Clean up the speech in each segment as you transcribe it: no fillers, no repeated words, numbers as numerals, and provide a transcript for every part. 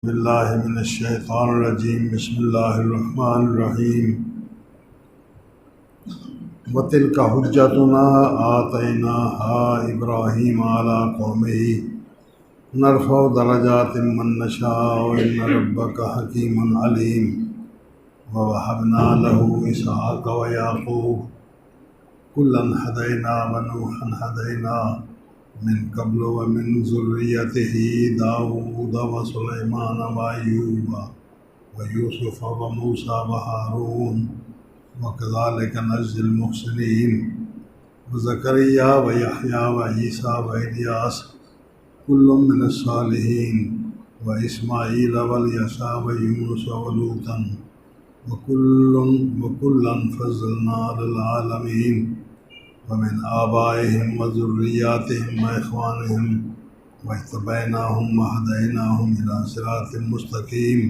बिस्मिल्लाहिमिनश्शैतानिर्रजीम बिस्मिल्लाहिर्रहमानिर्रहीम वतिल्का हुज्जतुना आतैनाहा इब्राहीम अला कौमिही नरफ़उ दरजातिम मन नशाअ इन्न रब्बका हकीमुन अलीम ववहबना लहू इसहाक़ व याक़ूब कुल्लन हदैना व नूहन हदैना मिन क़ब्ल व मिन ज़ुर्रिय्यतिही दाऊद व सुलैमान व अय्यूब व यूसुफ़ व मूसा व हारून व कज़ालिका नज्ज़िल मुहसिनीन व ज़करिया व यहया व ईसा व इल्यास कुल्लुम मिनस सालिहीन व इस्माईल व यसा व यूनुस व लूतन व कुल्लन फ़ज़्ज़लना अलल आलमीन व मिन आबाइहिम व ज़ुर्रिय्यातिहिम व इख़्वानिहिम व इज्तबैनाहुम व हदैनाहुम इला सिरातिम मुस्तक़ीम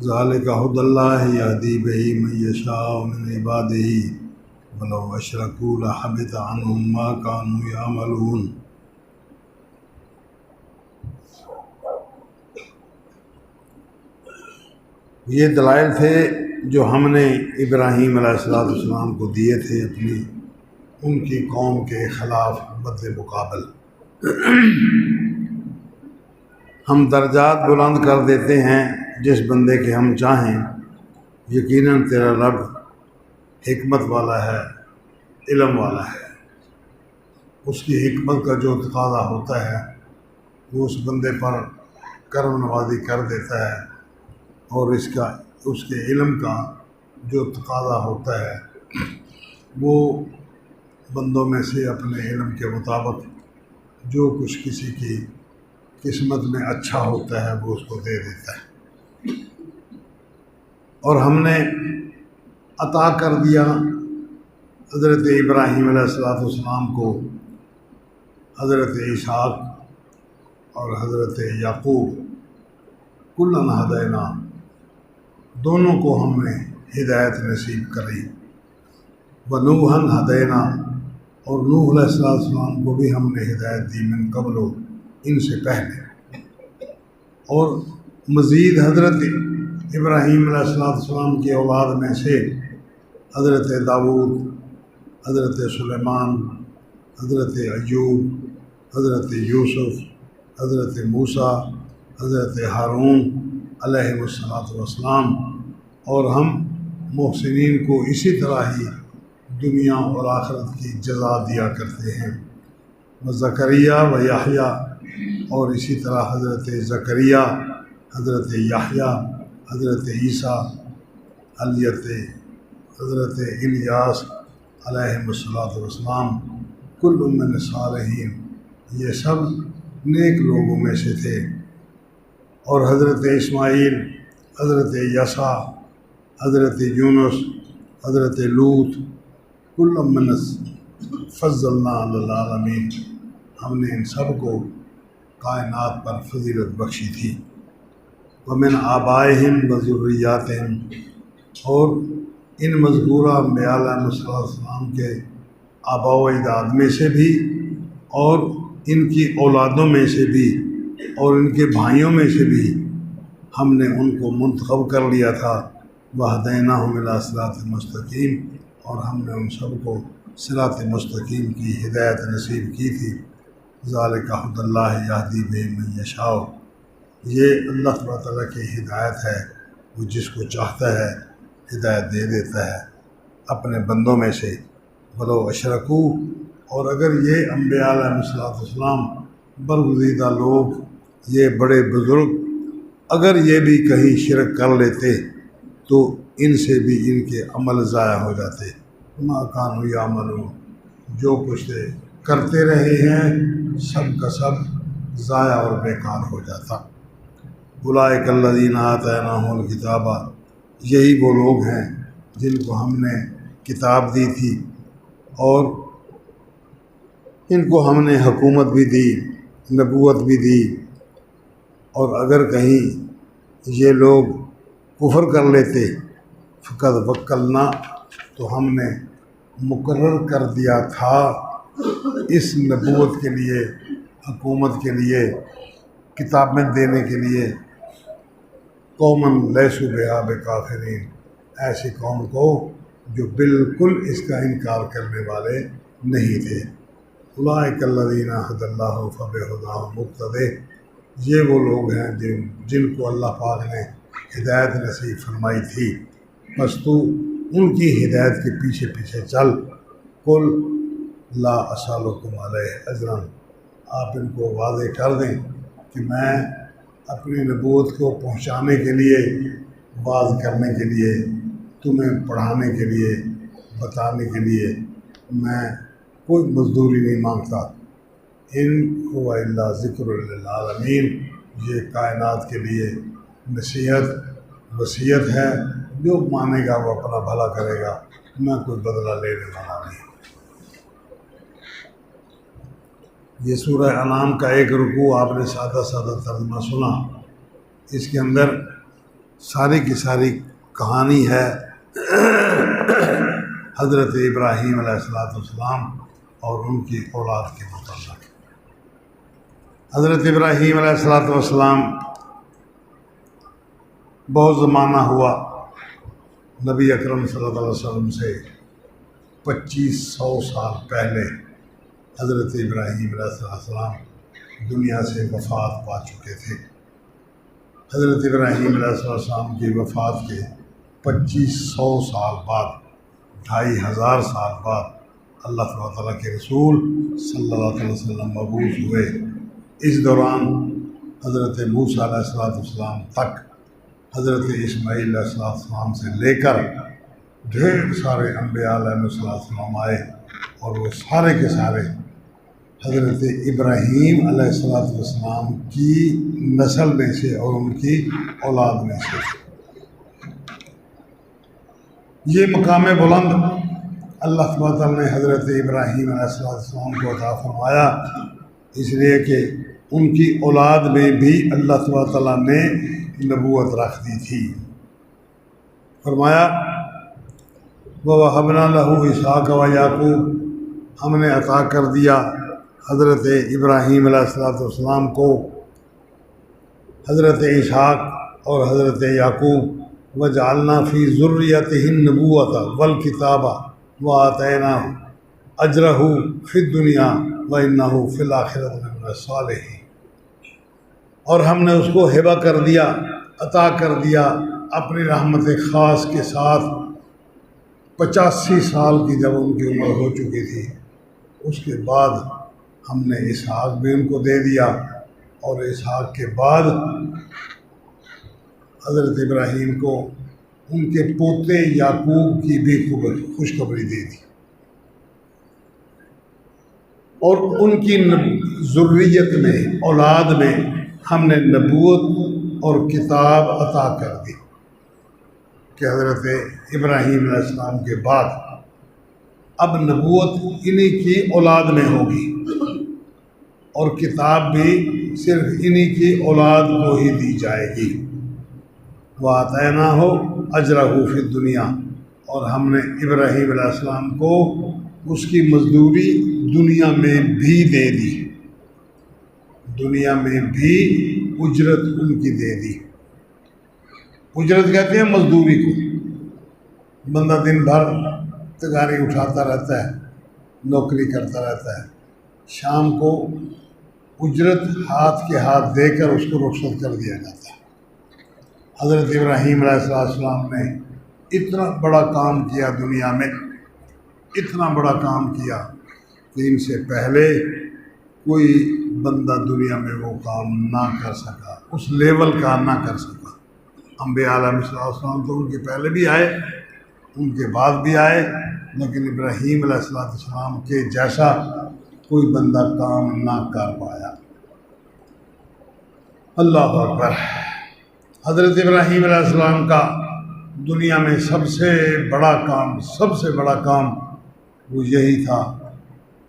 ज़ालिका हुदल्लाहि यहदी बिही मन यशाअ मिन इबादिही वलौ अशरकू लहबिता अन्हुम मा कानू यअमलून। ये दलाइल थे जो हमने इब्राहीम अलैहिस्सलाम को दिए थे अपनी उनकी कौम के ख़िलाफ़ बदले मुकाबल। हम दर्जात बुलंद कर देते हैं जिस बंदे के हम चाहें। यकीनन तेरा रब हिकमत वाला है, इल्म वाला है। उसकी हिकमत का जो तकाज़ा होता है वो उस बंदे पर करम नवाज़ी कर देता है और उसके इल्म का जो तकाज़ा होता है वो बंदों में से अपने इल्म के मुताबिक जो कुछ किसी की किस्मत में अच्छा होता है वो उसको दे देता है। और हमने अता कर दिया हज़रत इब्राहीम अलैहिस्सलाम को हज़रत इसहाक़ और हज़रत याक़ूब कुल्लन हदैना, दोनों को हमने हिदायत नसीब करी। व नूहन हदैना, और नूह अलैहिस्सलाम को भी हमने हिदायत दी मिन क़ब्ल, इनसे पहले। और मज़ीद हज़रत इब्राहीम अलैहिस्सलाम की औलाद में से हज़रत दाऊद, हज़रत सुलेमान, हज़रत अय्यूब, हज़रत यूसुफ़, हज़रत मूसा, हज़रत हारून अलैहिमुस्सलाम, और हम मुहसिनीन को इसी तरह ही दुनिया और आखिरत की जज़ा दिया करते हैं। व ज़करिया व यहया, और इसी तरह हज़रत ज़करिया, हज़रत यहया, हज़रत ईसा, हज़रत इलियास अलैहिमुस्सलाम कुल्लु मिन सालिहीन, ये सब नेक लोगों में से थे। और हज़रत इस्माईल, हज़रत यसा, हज़रत यूनुस, हज़रत लूत कुल्लुम मिनस फ़ज़्ज़लना अलल आलमीन, हमने इन सब को कायनात पर फजीलत बख्शी थी। व मिन आबाइहिम व ज़ुर्रिय्यातिहिम, और इन मज़कूरा अम्बिया अलैहिमुस्सलाम के आबा व अजदाद में से भी, और इनकी औलादों में से भी, और इनके भाइयों में से भी हमने उनको मुंतखब कर लिया था। वहदैनाहुम इला सिरातिल मुस्तकीम, और हमने उन सब को सिरात मुस्तकीम की हिदायत नसीब की थी। ज़ालिका हुदल्लाहि यहदी बिही मन यशाअ, ये अल्लाह तआला की हिदायत है, वो जिसको चाहता है हिदायत दे देता है अपने बंदों में से। वलो अशरकू, और अगर ये अम्बिया अलैहिस्सलाम बरगुज़ीदा लोग, ये बड़े बुज़ुर्ग, अगर ये भी कहीं शिरक कर लेते तो इनसे भी इनके अमल ज़ाया हो जाते। मा कानू यामलून, जो कुछ थे करते रहे हैं सब का सब ज़ाया और बेकार हो जाता। उलाइका अल्लज़ीना आतैनाहुमुल किताबा, यही वो लोग हैं जिनको हमने किताब दी थी और इनको हमने हुकूमत भी दी, नबूवत भी दी। और अगर कहीं ये लोग कुफ्र कर लेते फ़क़द वक्कलना, तो हमने मुकर्रर कर दिया था इस नबूवत के लिए, हुकूमत के लिए, किताबें देने के लिए कौमन लैसु बिहा बिकाफिरीन, ऐसी कौम को जो बिल्कुल इसका इनकार करने वाले नहीं थे। उलाइका अल्लज़ीना हदल्लाहु फबिहुदाहु मुक़्तदे, ये वो लोग हैं जिनको अल्लाह पाक ने हिदायत नसीब फरमाई थी, बस तू उनकी हिदायत के पीछे पीछे चल। कुल ला असअलुकुम अलैहि अजरन, आप इनको वादे कर दें कि मैं अपनी नबूवत को पहुँचाने के लिए, वाज़ करने के लिए, तुम्हें पढ़ाने के लिए, बताने के लिए मैं कोई मजदूरी नहीं मांगता। इन हुवा इल्ला ज़िक्रुल लिल आलमीन, ये कायनात के लिए नसीहत वसीयत है, जो मानेगा वो अपना भला करेगा, मैं कोई बदला लेने वाला नहीं। ये सूरह अनाम का एक रुकू आपने सादा सादा तर्जुमा सुना, इसके अंदर सारी की सारी कहानी है हज़रत इब्राहीम अलैहिस्सलाम और उनकी औलाद के मुताल्लिक़। हज़रत इब्राहीम अलैहिस्सलाम बहुत ज़माना हुआ नबी अकरम सल्लल्लाहु अलैहि वसल्लम से 2500 साल पहले हज़रत इब्राहीम अलैहिस्सलाम दुनिया से वफ़ात पा चुके थे। हज़रत इब्राहीम अलैहिस्सलाम की वफ़ात के 2500 साल बाद, 2500 साल बाद अल्लाह ताला के रसूल सल्लल्लाहु अलैहि वसल्लम मबूस हुए। इस दौरान हज़रत मूसा अलैहिस्सलाम तक हज़रत इस्माईल अलैहिस्सलाम से लेकर ढेर सारे अम्बिया अलैहिस्सलाम आए, और वो सारे के सारे हज़रत इब्राहीम अलैहिस्सलाम की नस्ल में से और उनकी औलाद में से। ये मकाम बुलंद अल्लाह ताला ने हज़रत इब्राहीम अलैहिस्सलाम को अता फरमाया, इसलिए कि उनकी औलाद में भी अल्लाह ताला ने नबूवत रख दी थी। फरमाया व वहबना लहू इसहाक व याकूब, हमने अता कर दिया हज़रत इब्राहीम अलैहिस्सलाम को हज़रत इसहाक और हज़रत याकूब, व जअलना फ़ी ज़ुर्रियतिहिन नबूवत वल किताबा व आतैना अजरहू फ़िद दुनिया व इन्नहू फ़िल आखिरति मिनस सालिहीन, और हमने उसको हिबा कर दिया, अता कर दिया अपनी रहमत ख़ास के साथ। 85 साल की जब उनकी उम्र हो चुकी थी, उसके बाद हमने इसहाक भी उनको दे दिया, और इसहाक के बाद हज़रत इब्राहीम को उनके पोते याकूब की भी खुशखबरी दे दी, और उनकी ज़ुर्रियत में, औलाद में हमने नबूवत और किताब अता कर दी कि हज़रत इब्राहीम अलैहिस्सलाम के बाद अब नबूवत इन्हीं की औलाद में होगी, और किताब भी सिर्फ इन्हीं की औलाद को ही दी जाएगी। वातैना हो अजरहू फिद दुनिया, और हमने इब्राहीम अलैहिस्सलाम को उसकी मजदूरी दुनिया में भी दे दी, दुनिया में भी उजरत उनकी दे दी। उजरत कहते हैं मजदूरी को। बंदा दिन भर तगारी उठाता रहता है, नौकरी करता रहता है, शाम को उजरत हाथ के हाथ देकर उसको रुखसत कर दिया जाता है। हज़रत इब्राहीम अलैहिस्सलाम ने इतना बड़ा काम किया दुनिया में, इतना बड़ा काम किया कि इनसे पहले कोई बंदा दुनिया में वो काम ना कर सका, उस लेवल का ना कर सका। अम्बिया अलैहिस्सलाम तो उनके पहले भी आए, उनके बाद भी आए, लेकिन इब्राहीम अलैहिस्सलाम के जैसा कोई बंदा काम ना कर पाया। अल्लाह अकबर। हज़रत इब्राहीम अलैहिस्सलाम का दुनिया में सबसे बड़ा काम वो यही था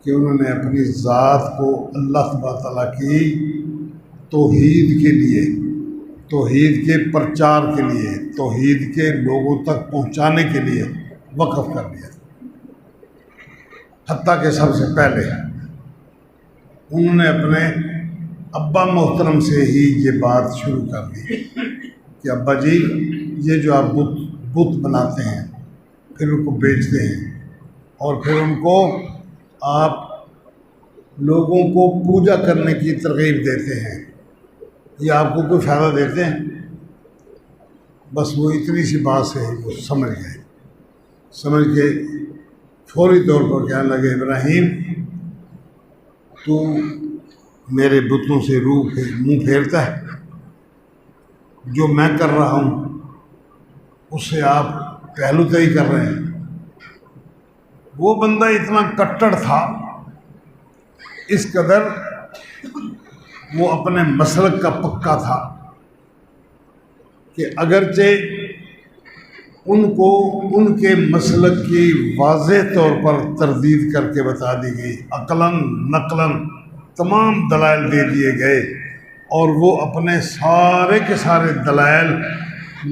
कि उन्होंने अपनी ज़ात को अल्लाह ताला की तौहीद के लिए, तौहीद के प्रचार के लिए, तौहीद के लोगों तक पहुँचाने के लिए वक़्फ़ कर दिया। हत्ता कि सबसे पहले उन्होंने अपने अब्बा मोहतरम से ही ये बात शुरू कर दी कि अब्बा जी ये जो आप बुत बुत बनाते हैं फिर उनको बेचते हैं और फिर उनको आप लोगों को पूजा करने की तरगीब देते हैं, ये आपको कोई फ़ायदा देते हैं? बस वो इतनी सी बात से ही वो समझ गए। समझ के फौरी तौर पर कहने लगे, इब्राहिम तू मेरे बुतों से मुंह फेरता है, जो मैं कर रहा हूँ उससे आप पहलूतही कर रहे हैं। वो बंदा इतना कट्टर था, इस कदर वो अपने मसलक का पक्का था कि अगरचे उनको उनके मसलक की वाज़ेह तौर पर तरदीद करके बता दी गई, अक़लन नक़लन तमाम दलाइल दे दिए गए और वो अपने सारे के सारे दलाइल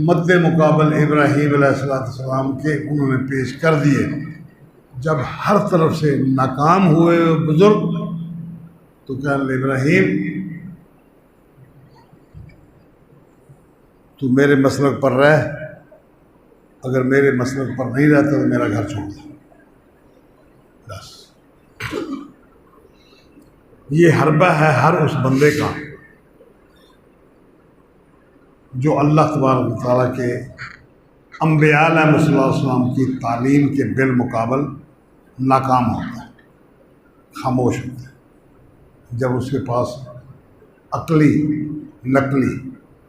मद्दे मुकाबल इब्राहीम अलैहिस्सलाम के उन्होंने पेश कर दिए। जब हर तरफ से नाकाम हुए बुज़ुर्ग तो कहने इब्राहीम तू मेरे मसलक पर रह, अगर मेरे मसलक पर नहीं रहता तो मेरा घर छोड़ दे। बस ये हरबा है हर उस बंदे का जो अल्लाह तबारक व तआला के अम्बिया अलैहिस्सलाम की तालीम के बिलमुकाबल नाकाम होता है, खामोश होता है। जब उसके पास अकली नकली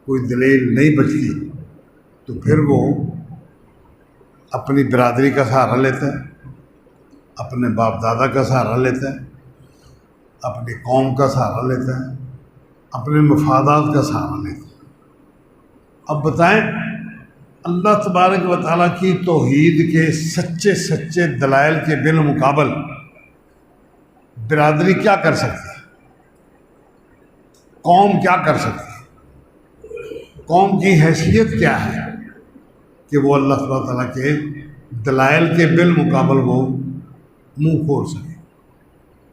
कोई दलील नहीं बचती तो फिर वो अपनी बिरादरी का सहारा लेता है, अपने बाप दादा का सहारा लेता है, अपनी कौम का सहारा लेता है, अपने मफादात का सहारा लेता है। अब बताएं, अल्लाह तबारक व तआला की तौहीद के सच्चे सच्चे दलाइल के बिलमुकाबल बिरादरी क्या कर सकती है, कौम क्या कर सकती है, कौम की हैसियत क्या है कि वो अल्लाह तबारक व तआला के दलाइल के बिलमुकाबल वो मुँह खोल सके।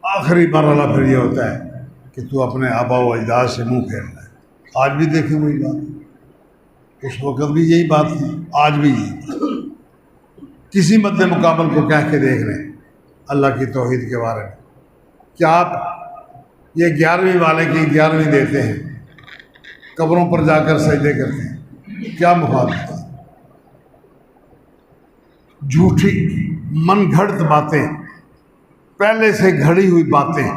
आखिरी मरहला फिर ये होता है कि तू अपने आबा व अजदाद से मुँह फेर रहा है। आज भी देखें वही बात, उस वक़्त भी यही बात थी, आज भी यही। किसी मद्दे मुकाबल को कह के देख लें अल्लाह की तौहीद के बारे में। क्या आप ये 11वीं वाले की 11वीं देते हैं, कब्रों पर जाकर सजदे करते हैं, क्या मुफाद है? झूठी मन घड़त बातें, पहले से घड़ी हुई बातें,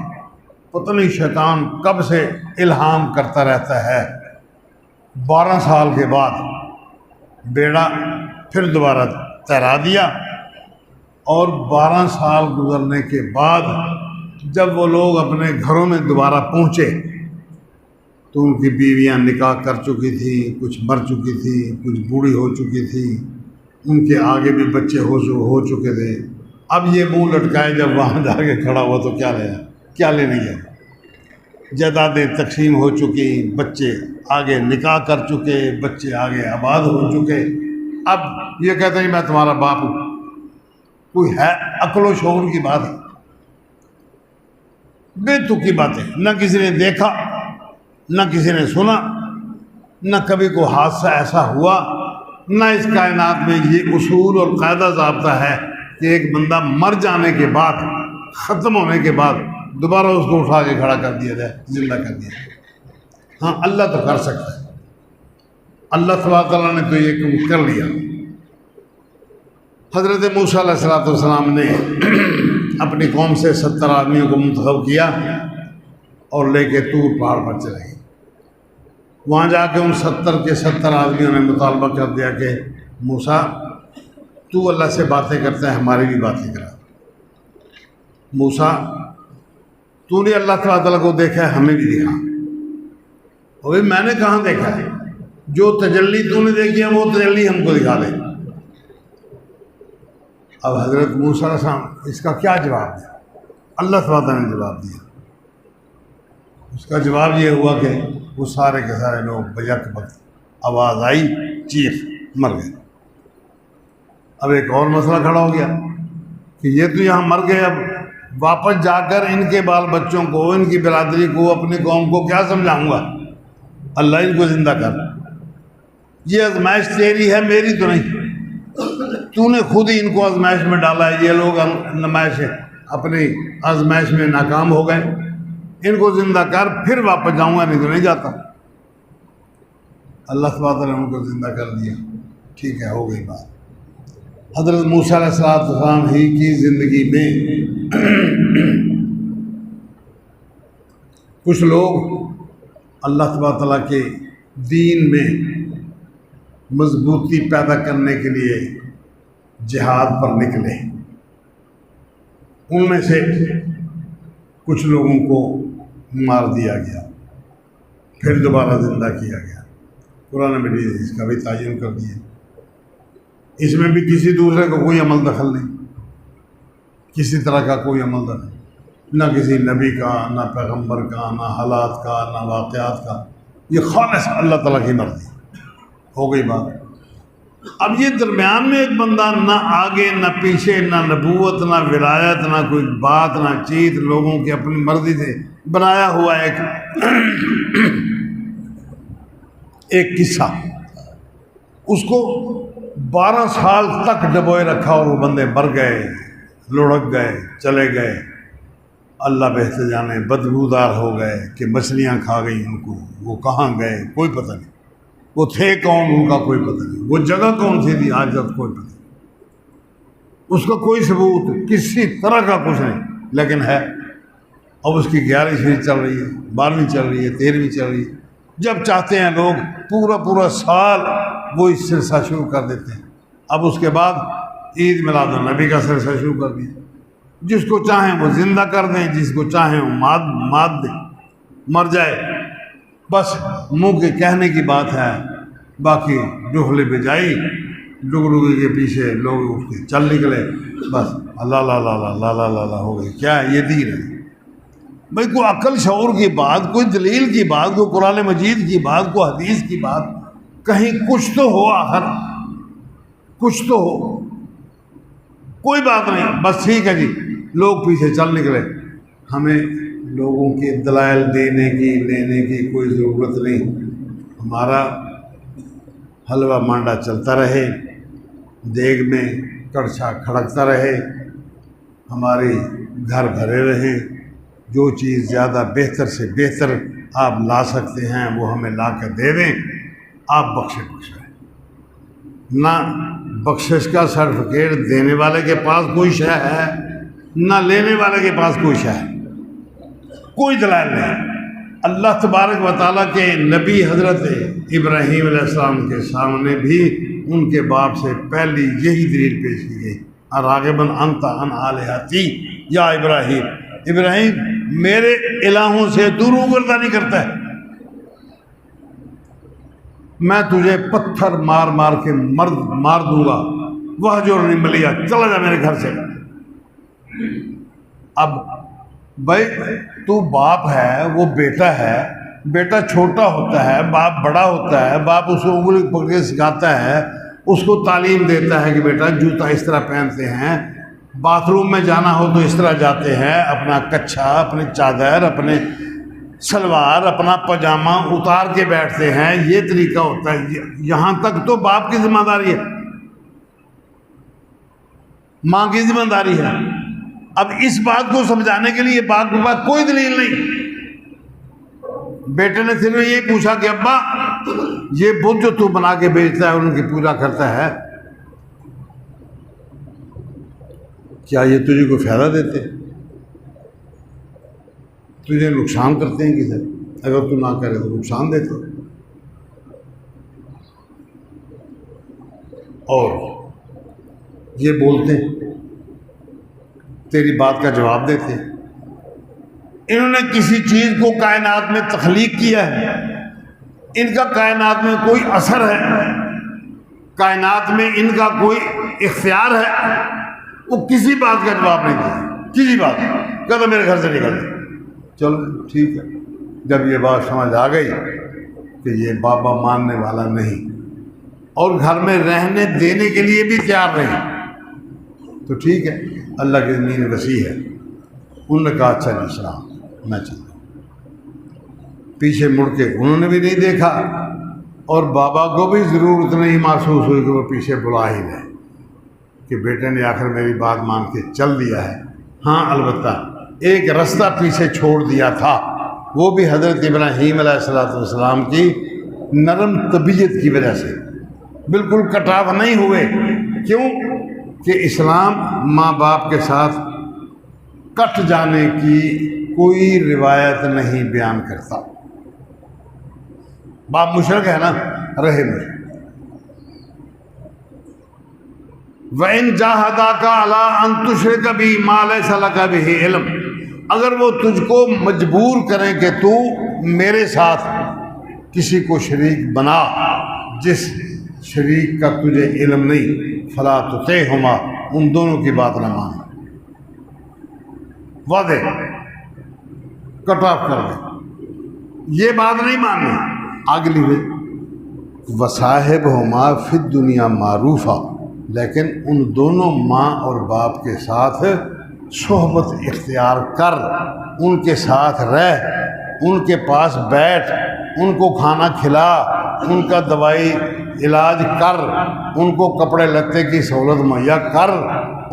पता नहीं शैतान कब से इल्हाम करता रहता है। 12 साल के बाद बेड़ा फिर दोबारा तैरा दिया और 12 साल गुजरने के बाद जब वो लोग अपने घरों में दोबारा पहुँचे तो उनकी बीवियां निकाह कर चुकी थी, कुछ मर चुकी थी, कुछ बूढ़ी हो चुकी थी, उनके आगे भी बच्चे हो चुके थे। अब ये मुंह लटकाए जब वहाँ जाके खड़ा हुआ तो क्या लेने गया? जायदादें तकसीम हो चुकी, बच्चे आगे निकाह कर चुके, बच्चे आगे आबाद हो चुके। अब ये कहते हैं मैं तुम्हारा बाप हूँ। कोई है अक्ल शऊर की बात है? बेतुकी बातें, न किसी ने देखा, न किसी ने सुना, न कभी कोई हादसा ऐसा हुआ, न इस कायनात में ये उसूल और कायदा ज़ाब्ता है कि एक बंदा मर जाने के बाद, ख़त्म होने के बाद दोबारा उसको उठा के खड़ा कर दिया जाए, जिंदा कर दिया जाए। हाँ, अल्लाह तो कर सकता है। अल्लाह तबारक तआला ने तो ये कर लिया। हज़रत मूसा अलैहिस्सलाम ने अपनी कौम से 70 आदमियों को मुंतखब किया और लेके तूर पहाड़ पर चले गए। वहाँ जाके उन 70 के 70 आदमियों ने मुतालबा कर दिया कि मूसा तू अल्लाह से बातें करता है, हमारी भी बातें करा। मूसा तूने अल्लाह तआला को देखा है, हमें भी दिखा। और मैंने कहाँ देखा है? जो तजल्ली तूने देखी है वो तजल्ली हमको दिखा दे। अब हज़रत मूसा अलैहिस्सलाम इसका क्या जवाब दिया? अल्लाह तआला ने जवाब दिया। उसका जवाब ये हुआ कि वो सारे के सारे लोग बयक वक्त आवाज़ आई, चीख, मर गए। अब एक और मसला खड़ा हो गया कि ये तो यहाँ मर गए, अब वापस जाकर इनके बाल बच्चों को, इनकी बिरादरी को, अपनी कौम को क्या समझाऊंगा? अल्लाह इनको ज़िंदा कर। ये आजमाइश तेरी है, मेरी तो नहीं। तूने खुद ही इनको आजमाइश में डाला है। ये लोग नुमाइश अपनी आजमाइश में नाकाम हो गए। इनको जिंदा कर, फिर वापस जाऊंगा, नहीं तो नहीं जाता। अल्लाह सुब्हानहू तआला ने उनको जिंदा कर दिया। ठीक है, हो गई बात। हज़रत मूसा अलैहिस्सलाम ही की ज़िंदगी में कुछ लोग अल्लाह सुब्हानहू तआला के दीन में मजबूती पैदा करने के लिए जिहाद पर निकले। उनमें से कुछ लोगों को मार दिया गया, फिर दोबारा ज़िंदा किया गया। कुरान मजीद इसका भी तायीन कर दिया। इसमें भी किसी दूसरे का कोई अमल दखल नहीं, किसी तरह का कोई अमल दखल, ना किसी नबी का, ना पैगंबर का, ना हालात का, ना वाक़यात का। ये खालिस अल्लाह ताला की मर्ज़ी। हो गई बात। अब ये दरमियान में एक बंदा ना आगे ना पीछे, ना नबूवत ना विलायत, ना कोई बात ना चीत, लोगों की अपनी मर्जी से बनाया हुआ एक किस्सा, उसको 12 साल तक डबोए रखा और वो बंदे मर गए, लुढ़क गए, चले गए। अल्लाह बेहतर जाने, बदबूदार हो गए कि मछलियाँ खा गई उनको। वो कहाँ गए कोई पता नहीं, वो थे कौन उनका कोई पता नहीं, वो जगह कौन सी थी आज तक कोई पता नहीं। उसका कोई सबूत किसी तरह का कुछ नहीं, लेकिन है। अब उसकी 11वीं चल रही है, 12वीं चल रही है, 13वीं चल रही है। जब चाहते हैं लोग पूरा पूरा साल वो इस सिलसिला शुरू कर देते हैं। अब उसके बाद ईद मिलाद नबी का सिलसिला शुरू कर दिया। जिसको चाहें वो जिंदा कर दें, जिसको चाहें वो मार दें, मर जाए। बस मुंह के कहने की बात है, बाकी डुहले बिजाई, डुगडुगी के पीछे लोग उठ के चल निकले। बस अल्लाह ला ला ला ला ला ला ला हो गई। क्या है ये दीन है भाई? कोई अक्ल शऊर की बात, कोई दलील की बात, कोई कुरान मजीद की बात, कोई हदीस की बात, कहीं कुछ तो हो, आखिर कुछ तो हो। कोई बात नहीं, बस ठीक है जी, लोग पीछे चल निकले। हमें लोगों के दलाइल देने की लेने की कोई ज़रूरत नहीं। हमारा हलवा मांडा चलता रहे, देग में कड़छा खड़कता रहे, हमारे घर भरे रहें। जो चीज़ ज़्यादा बेहतर से बेहतर आप ला सकते हैं वो हमें ला कर दे दें। आप बख्शें ना, बख्शिश का सर्टिफिकेट देने वाले के पास कोई शय है, ना लेने वाले के पास कोई शय है, कोई दलाल नहीं। अल्लाह तबारक व तआला के नबी हज़रत इब्राहीम अलैहिस्सलाम के सामने भी उनके बाप से पहली यही दलील पेश की गई, राग़िबन अंत अन आलिहती या इब्राहीम, इब्राहीम मेरे इलाहों से तू रूबरदारी करता है, मैं तुझे पत्थर मार मार के मार दूंगा। वह जो नहीं मिलिया, चला जा मेरे घर से। अब भाई तू बाप है, वो बेटा है, बेटा छोटा होता है, बाप बड़ा होता है, बाप उसको उंगली पकड़ के सिखाता है, उसको तालीम देता है कि बेटा जूता इस तरह पहनते हैं, बाथरूम में जाना हो तो इस तरह जाते हैं, अपना कच्छा, अपनी चादर, अपने सलवार, अपना पजामा उतार के बैठते हैं, ये तरीका होता है। यहाँ तक तो बाप की जिम्मेदारी है, माँ की जिम्मेदारी है। अब इस बात को समझाने के लिए बाप के पास कोई दलील नहीं। बेटे ने सिर्फ ये पूछा कि अब्बा ये बुत जो तू बना के बेचता है, उनकी पूजा करता है, क्या ये तुझे कोई फायदा देते, तुझे नुकसान करते हैं किधर? अगर तू ना करे तो नुकसान देते। और ये बोलते तेरी बात का जवाब देते। इन्होंने किसी चीज़ को कायनात में तख्लीक किया है, इनका कायनात में कोई असर है, कायनात में इनका कोई इख्तियार है, वो किसी बात का जवाब नहीं दिया, किसी बात। कहता मेरे घर से निकल। चलो ठीक है, जब ये बात समझ आ गई कि ये बाबा मानने वाला नहीं और घर में रहने देने के लिए भी तैयार नहीं, तो ठीक है, अल्लाह की ज़मीन वसी है। उन्होंने कहा अच्छा जी सलाम, मैं चलता। पीछे मुड़ के उन्होंने भी नहीं देखा और बाबा को भी ज़रूरत नहीं महसूस हुई कि वो पीछे बुला ही ले, कि बेटे ने आखिर मेरी बात मान के चल दिया है। हाँ, अलबत्ता एक रास्ता पीछे छोड़ दिया था, वो भी हज़रत इब्राहीम अलैहिस्सलाम की नरम तबीयत की वजह से। बिल्कुल कटाव नहीं हुए। क्यों? कि इस्लाम माँ बाप के साथ कट जाने की कोई रिवायत नहीं बयान करता। बाप मुशरक है ना, रहे मुशरक। वइन जाहदाका अला अन तुश्रिक बी मा लैसा लका बिही इल्म, अगर वो तुझको मजबूर करें कि तू मेरे साथ किसी को शरीक बना जिस शरीक का तुझे इल्म नहीं, फला तुतिअहुमा, उन दोनों की बात न मान। वादे कट ऑफ कर दे, ये बात नहीं माननी। अगली हुई वसाहिबहुमा फिद दुनिया मारूफा, लेकिन उन दोनों माँ और बाप के साथ सोहबत इख्तियार कर, उनके साथ रह, उनके पास बैठ, उनको खाना खिला, उनका दवाई इलाज कर, उनको कपड़े लत्ते की सहूलत मुहैया कर,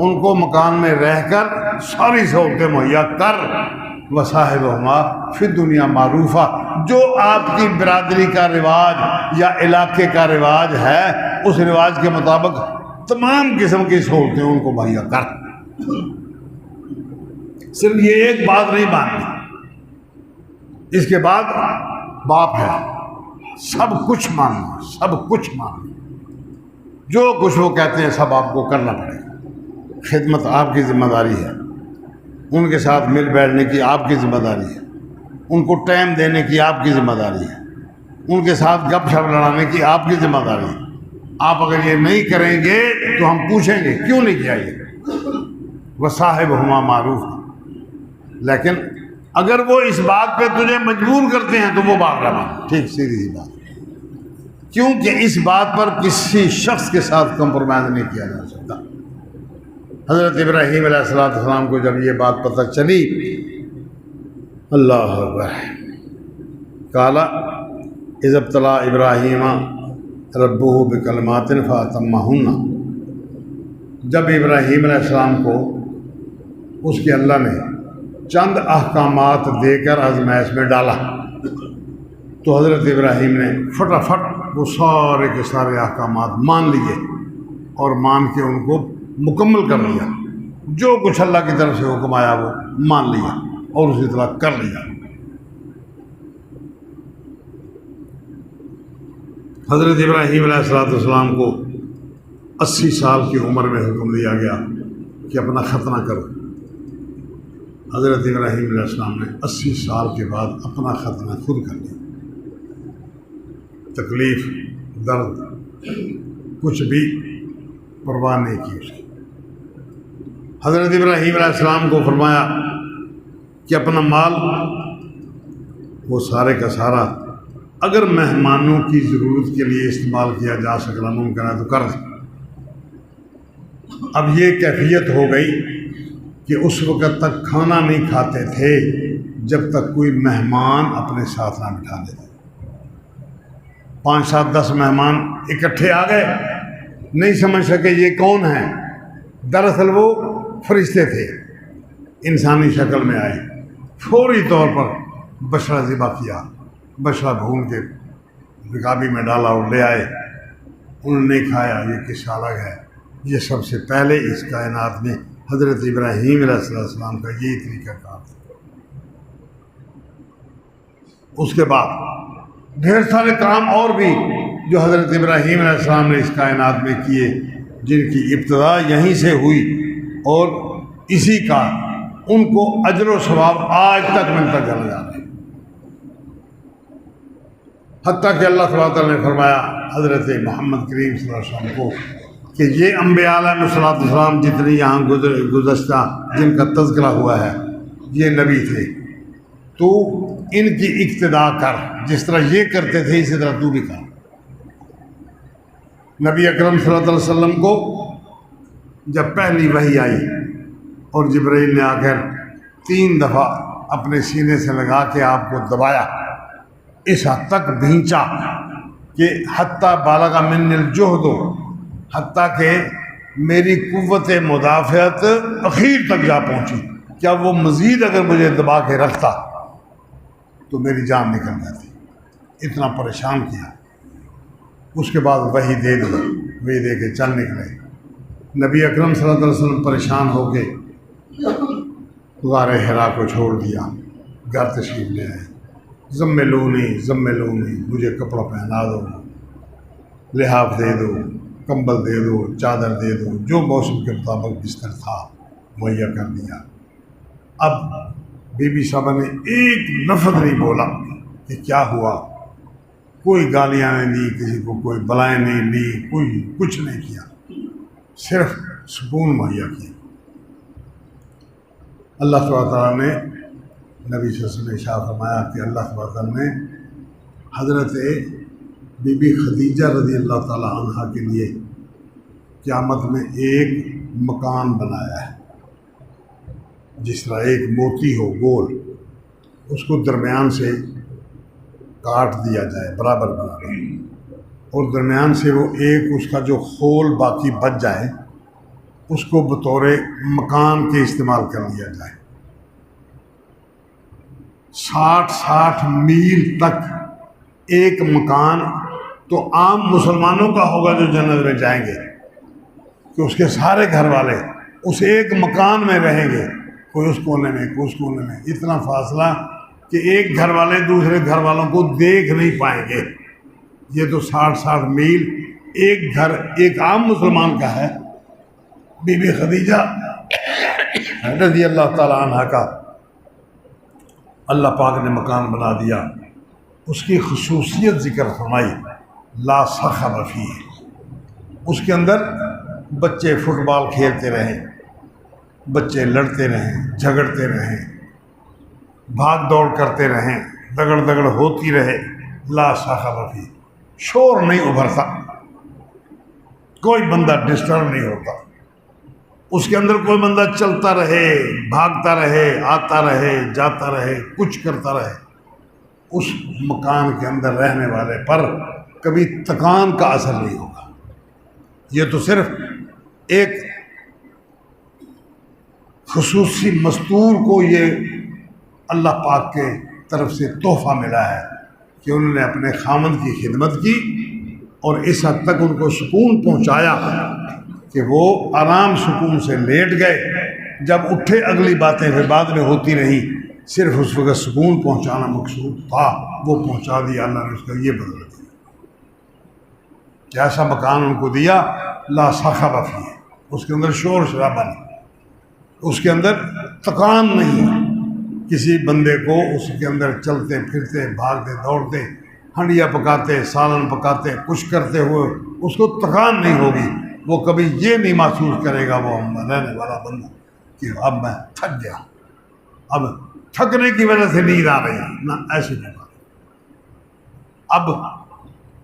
उनको मकान में रहकर सारी सहूलतें मुहैया कर। वसाहिबहुमा फिर दुनिया मारूफा, जो आपकी बिरादरी का रिवाज या इलाके का रिवाज है उस रिवाज के मुताबिक तमाम किस्म की सहूलतें उनको मुहैया कर। सिर्फ ये एक बात नहीं माननी, इसके बाद बाप है, सब कुछ मानना, सब कुछ मानना, जो कुछ वो कहते हैं सब आपको करना पड़ेगा। खिदमत आपकी जिम्मेदारी है, उनके साथ मिल बैठने की आपकी जिम्मेदारी है, उनको टाइम देने की आपकी जिम्मेदारी है, उनके साथ गपशप लड़ाने की आपकी जिम्मेदारी है। आप अगर ये नहीं करेंगे तो हम पूछेंगे क्यों नहीं किया ये। वसाहिबहुमा मारूफ, लेकिन अगर वो इस बात पे तुझे मजबूर करते हैं तो वो बात रहा, ठीक सीधी सी बात, क्योंकि इस बात पर किसी शख्स के साथ कंप्रोमाइज़ नहीं किया जा सकता। हज़रत इब्राहीम अलैहिस्सलाम को जब ये बात पता चली, अल्लाह अकबर, काला इज़ब्तला इब्राहीम रब्बुहु बिकलमातिन फ़अतम्महुन्ना, जब इब्राहीम अलैहिस्सलाम को उसके अल्लाह ने चंद अहकामात देकर आज़माइश में डाला तो हज़रत इब्राहीम ने फटाफट वो सारे के सारे अहकामात मान लिए और मान के उनको मुकम्मल कर लिया। जो कुछ अल्लाह की तरफ से हुक्म आया वो मान लिया और उसी तरह कर लिया। हज़रत इब्राहीम अलैहिस्सलाम को 80 साल की उम्र में हुक्म दिया गया कि अपना खतना करो। हज़रत इब्राहीम अलैहिस्सलाम ने 80 साल के बाद अपना खतना खुद कर लिया। तकलीफ़, दर्द कुछ भी परवाह नहीं की उसकी। हज़रत इब्राहीम अलैहिस्सलाम को फरमाया कि अपना माल वो सारे का सारा अगर मेहमानों की ज़रूरत के लिए इस्तेमाल किया जा सकना मुमकिन है तो कर। अब ये कैफियत हो गई कि उस वक़्त तक खाना नहीं खाते थे जब तक कोई मेहमान अपने साथ ना बिठा लेते। 5, 7, 10 मेहमान इकट्ठे आ गए, नहीं समझ सके ये कौन है। दरअसल वो फरिश्ते थे, इंसानी शक्ल में आए। फौरी तौर पर बछड़ा ज़िबा किया, बछड़ा भून के रकाबी में डाला और ले आए। उन्होंने खाया। ये किस्सा अलग है। ये सबसे पहले इस कायनात में हज़रत इब्राहीम अलैहिस्सलाम का यही तरीका था। उसके बाद ढेर सारे काम और भी जो हज़रत इब्राहीम अलैहिस्सलाम ने इस कायनात में किए, जिनकी इब्तिदा यहीं से हुई और इसी का उनको अजर व सवाब आज तक मिलता चला जा रहा है। हत्ता कि अल्लाह सुब्हानहू व तआला ने फरमाया हज़रत मोहम्मद करीम सल्लल्लाहु अलैहि वसल्लम को कि ये अम्बिया अलैहिस्सलाम जितनी यहाँ गुज़श्ता जिनका तज़किरा हुआ है ये नबी थे, तो इनकी इक्तिदा कर, जिस तरह ये करते थे इसी तरह तू भी कर। नबी अकरम सल्लल्लाहु अलैहि वसल्लम को जब पहली वही आई और जिब्राइल ने आकर 3 दफ़ा अपने सीने से लगा के आपको दबाया, इस हद तक भींचा कि हत्ता बालगा मिन्निल जुहदो, हत्ता के मेरी कुव्वत मुदाफ़अत अखीर तक जा पहुँची। क्या वो मज़ीद अगर मुझे दबा के रखता तो मेरी जान निकल जाती। इतना परेशान किया। उसके बाद वही दे दी, वही दे के चल निकले। नबी अकरम सल्लल्लाहु अलैहि वसल्लम परेशान होके गारे हिरा को छोड़ दिया, घर तशरीफ़ ले आए। ज़म्मिलूनी, मुझे कपड़ा पहना दो, लिहाफ दे दो, कंबल दे दो, चादर दे दो, जो मौसम के मुताबिक बिस्तर था मुहैया कर दिया। अब बीबी साहबा ने एक लफ्ज़ नहीं बोला कि क्या हुआ, कोई गालियाँ नहीं दी किसी को, कोई बलाएँ नहीं ली, कोई कुछ नहीं किया, सिर्फ सुकून मुहैया किया। अल्लाह ताला ने नबी सल्लल्लाहु अलैहि वसल्लम ने इरशाद फरमाया कि अल्लाह ताला ने हज़रत बीबी खदीजा रज़ी अल्लाह ताला अन्हा के लिए क़यामत में एक मकान बनाया है। जिस तरह एक मोती हो गोल, उसको दरमियान से काट दिया जाए बराबर बराबर, और दरमियान से वो एक उसका जो खोल बाकी बच जाए उसको बतौर मकान के इस्तेमाल कर लिया जाए। 60-60 मील तक एक मकान तो आम मुसलमानों का होगा जो जन्नत में जाएंगे, कि उसके सारे घर वाले उस एक मकान में रहेंगे, कोई उस कोने में कोई उस कोने में, इतना फासला कि एक घर वाले दूसरे घर वालों को देख नहीं पाएंगे। ये तो 60-60 मील एक घर एक आम मुसलमान का है। बीबी खदीजा रज़ी अल्लाह ताला अन्हा का अल्लाह पाक ने मकान बना दिया। उसकी खसूसियत ज़िक्र फरमाई, ला सख़ब फ़ीह। उसके अंदर बच्चे फुटबॉल खेलते रहें, बच्चे लड़ते रहें, झगड़ते रहें, भाग दौड़ करते रहें, दगड़ दगड़ होती रहे। ला सख़ब फ़ीह, शोर नहीं उभरता, कोई बंदा डिस्टर्ब नहीं होता। उसके अंदर कोई बंदा चलता रहे, भागता रहे, आता रहे, जाता रहे, कुछ करता रहे। उस मकान के अंदर रहने वाले पर कभी थकान का असर नहीं होगा। ये तो सिर्फ एक खुसूसी मस्तूर को ये अल्लाह पाक के तरफ से तोहफा मिला है कि उन्होंने अपने खामद की खिदमत की और इस हद तक उनको सुकून पहुंचाया कि वो आराम सुकून से लेट गए। जब उठे अगली बातें फिर बाद में होती रही, सिर्फ उस वक्त सुकून पहुंचाना मकसूद था, वो पहुंचा दिया। अल्लाह ने उसका ये बदल दिया। ऐसा मकान उनको दिया, ला सख़ब फ़ीह, उसके अंदर शोर शराबा नहीं, उसके अंदर थकान नहीं। किसी बंदे को उसके अंदर चलते फिरते भागते दौड़ते हंडिया पकाते सालन पकाते कुछ करते हुए उसको थकान नहीं होगी। वो कभी ये नहीं महसूस करेगा वो रहने वाला बंदा कि अब मैं थक गया, अब थकने की वजह से नींद आ रही है ना, ऐसी नहीं बात। अब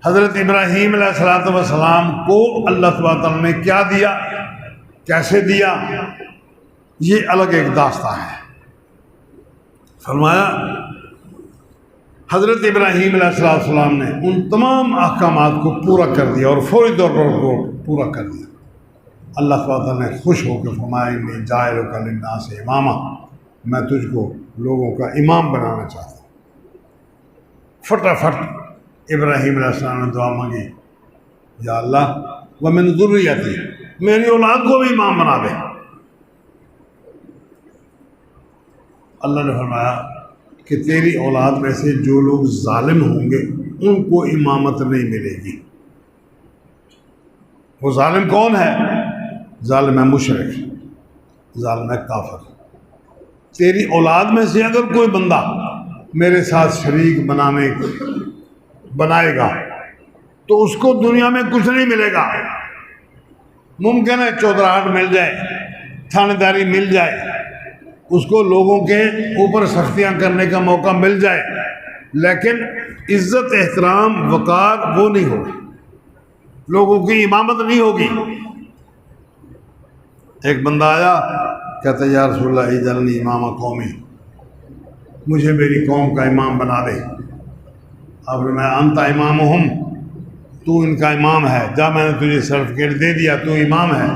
हज़रत इब्राहीम अलैहिस्सलाम को अल्लाह ताला ने क्या दिया, कैसे दिया, ये अलग एक दास्तां है। फरमाया हज़रत इब्राहीम अलैहिस्सलाम ने उन तमाम अहकामात को पूरा कर दिया और फौरी तौर पर उसको पूरा कर दिया। अल्लाह ताला ने खुश होकर फरमाया, इन्नी जाइलुका लिन्नास इमामा, मैं तुझको लोगों का इमाम बनाना चाहता हूँ। फटाफट इब्राहीम अलैहिस्सलाम ने दुआ मांगी, या अल्लाह व मिन ज़ुर्रियती, मेरी औलाद को भी इमाम बना दे। अल्लाह ने फरमाया कि तेरी औलाद में से जो लोग जालिम होंगे उनको इमामत नहीं मिलेगी। वो जालिम कौन है? जालिम है मुशरिक, जालिम है काफिर। तेरी औलाद में से अगर कोई बंदा मेरे साथ शरीक बनाएगा तो उसको दुनिया में कुछ नहीं मिलेगा। मुमकिन है चौधराहट मिल जाए, थानेदारी मिल जाए, उसको लोगों के ऊपर सख्तियाँ करने का मौका मिल जाए, लेकिन इज्जत एहतराम वकार वो नहीं होगी, लोगों की इमामत नहीं होगी। एक बंदा आया, कहता या रसूलल्लाह इजअलनी इमामा कौमी, मुझे मेरी कौम का इमाम बना दे। अब मैं अंता इमामुहुम, तू इनका इमाम है, जा मैंने तुझे सर्टिफिकेट दे दिया, तू इमाम है।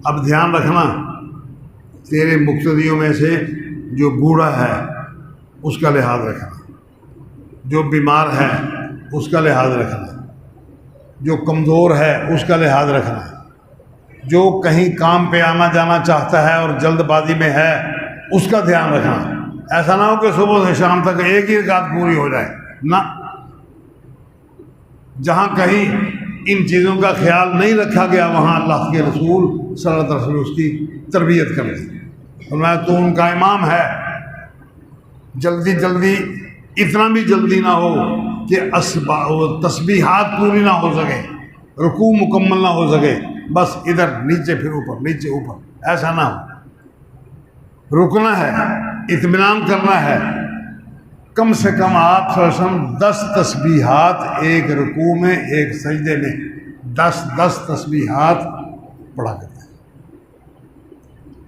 अब ध्यान रखना, तेरे मुक्तदियों में से जो बूढ़ा है उसका लिहाज रखना, जो बीमार है उसका लिहाज रखना, जो कमज़ोर है उसका लिहाज रखना, जो कहीं काम पे आना जाना चाहता है और जल्दबाजी में है उसका ध्यान रखना। ऐसा ना हो कि सुबह से शाम तक एक ही रकात पूरी हो जाए ना। जहाँ कहीं इन चीज़ों का ख्याल नहीं रखा गया वहाँ अल्लाह के रसूल सल्लल्लाहु अलैहि वसल्लम उसकी तरबियत कर दी। और मैं तो उनका इमाम है, जल्दी जल्दी, इतना भी जल्दी ना हो कि तस्बीहात पूरी ना हो सके, रुकू मुकम्मल ना हो सके, बस इधर नीचे फिर ऊपर, नीचे ऊपर, ऐसा ना हो। रुकना है, इत्मीनान करना है। कम से कम आप 10 तस्बीहात एक रुकू में, एक सजदे में 10 तस्बीहात पढ़ा करते हैं।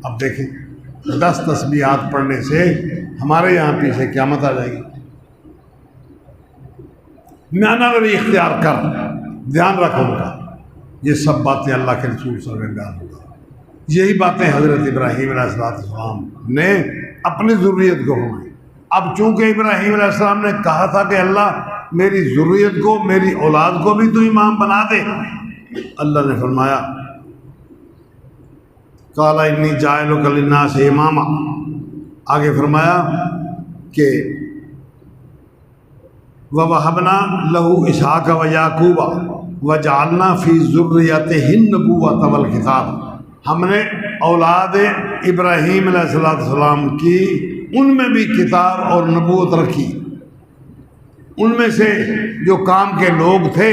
अब देखें 10 तस्बीहात पढ़ने से हमारे यहाँ पीछे क़यामत आ जाएगी। माना भी इख्तियार कर, ध्यान रखो उनका। ये सब बातें अल्लाह के रसूल सल्लल्लाहु अलैहि वसल्लम ने बयान। यही बातें हज़रत इब्राहीम अलैहिस्सलाम ने अपनी ज़ुर्रियत को हुई। अब चूँकि इब्राहीम अलैहिस्सलाम ने कहा था कि अल्लाह मेरी ज़ुर्रियत को, मेरी औलाद को भी तू इमाम बना दे, अल्लाह ने फरमाया काला इन्नी जाइलुका लिन्नास इमामा। आगे फरमाया कि ववहबना लहू इसहाक व याकूबा वजअलना फी ज़ुर्रियतिहिन नबुव्वत वल किताब। हमने औलाद इब्राहीम अलैहिस्सलाम की उनमें भी किताब और नबूवत रखी। उनमें से जो काम के लोग थे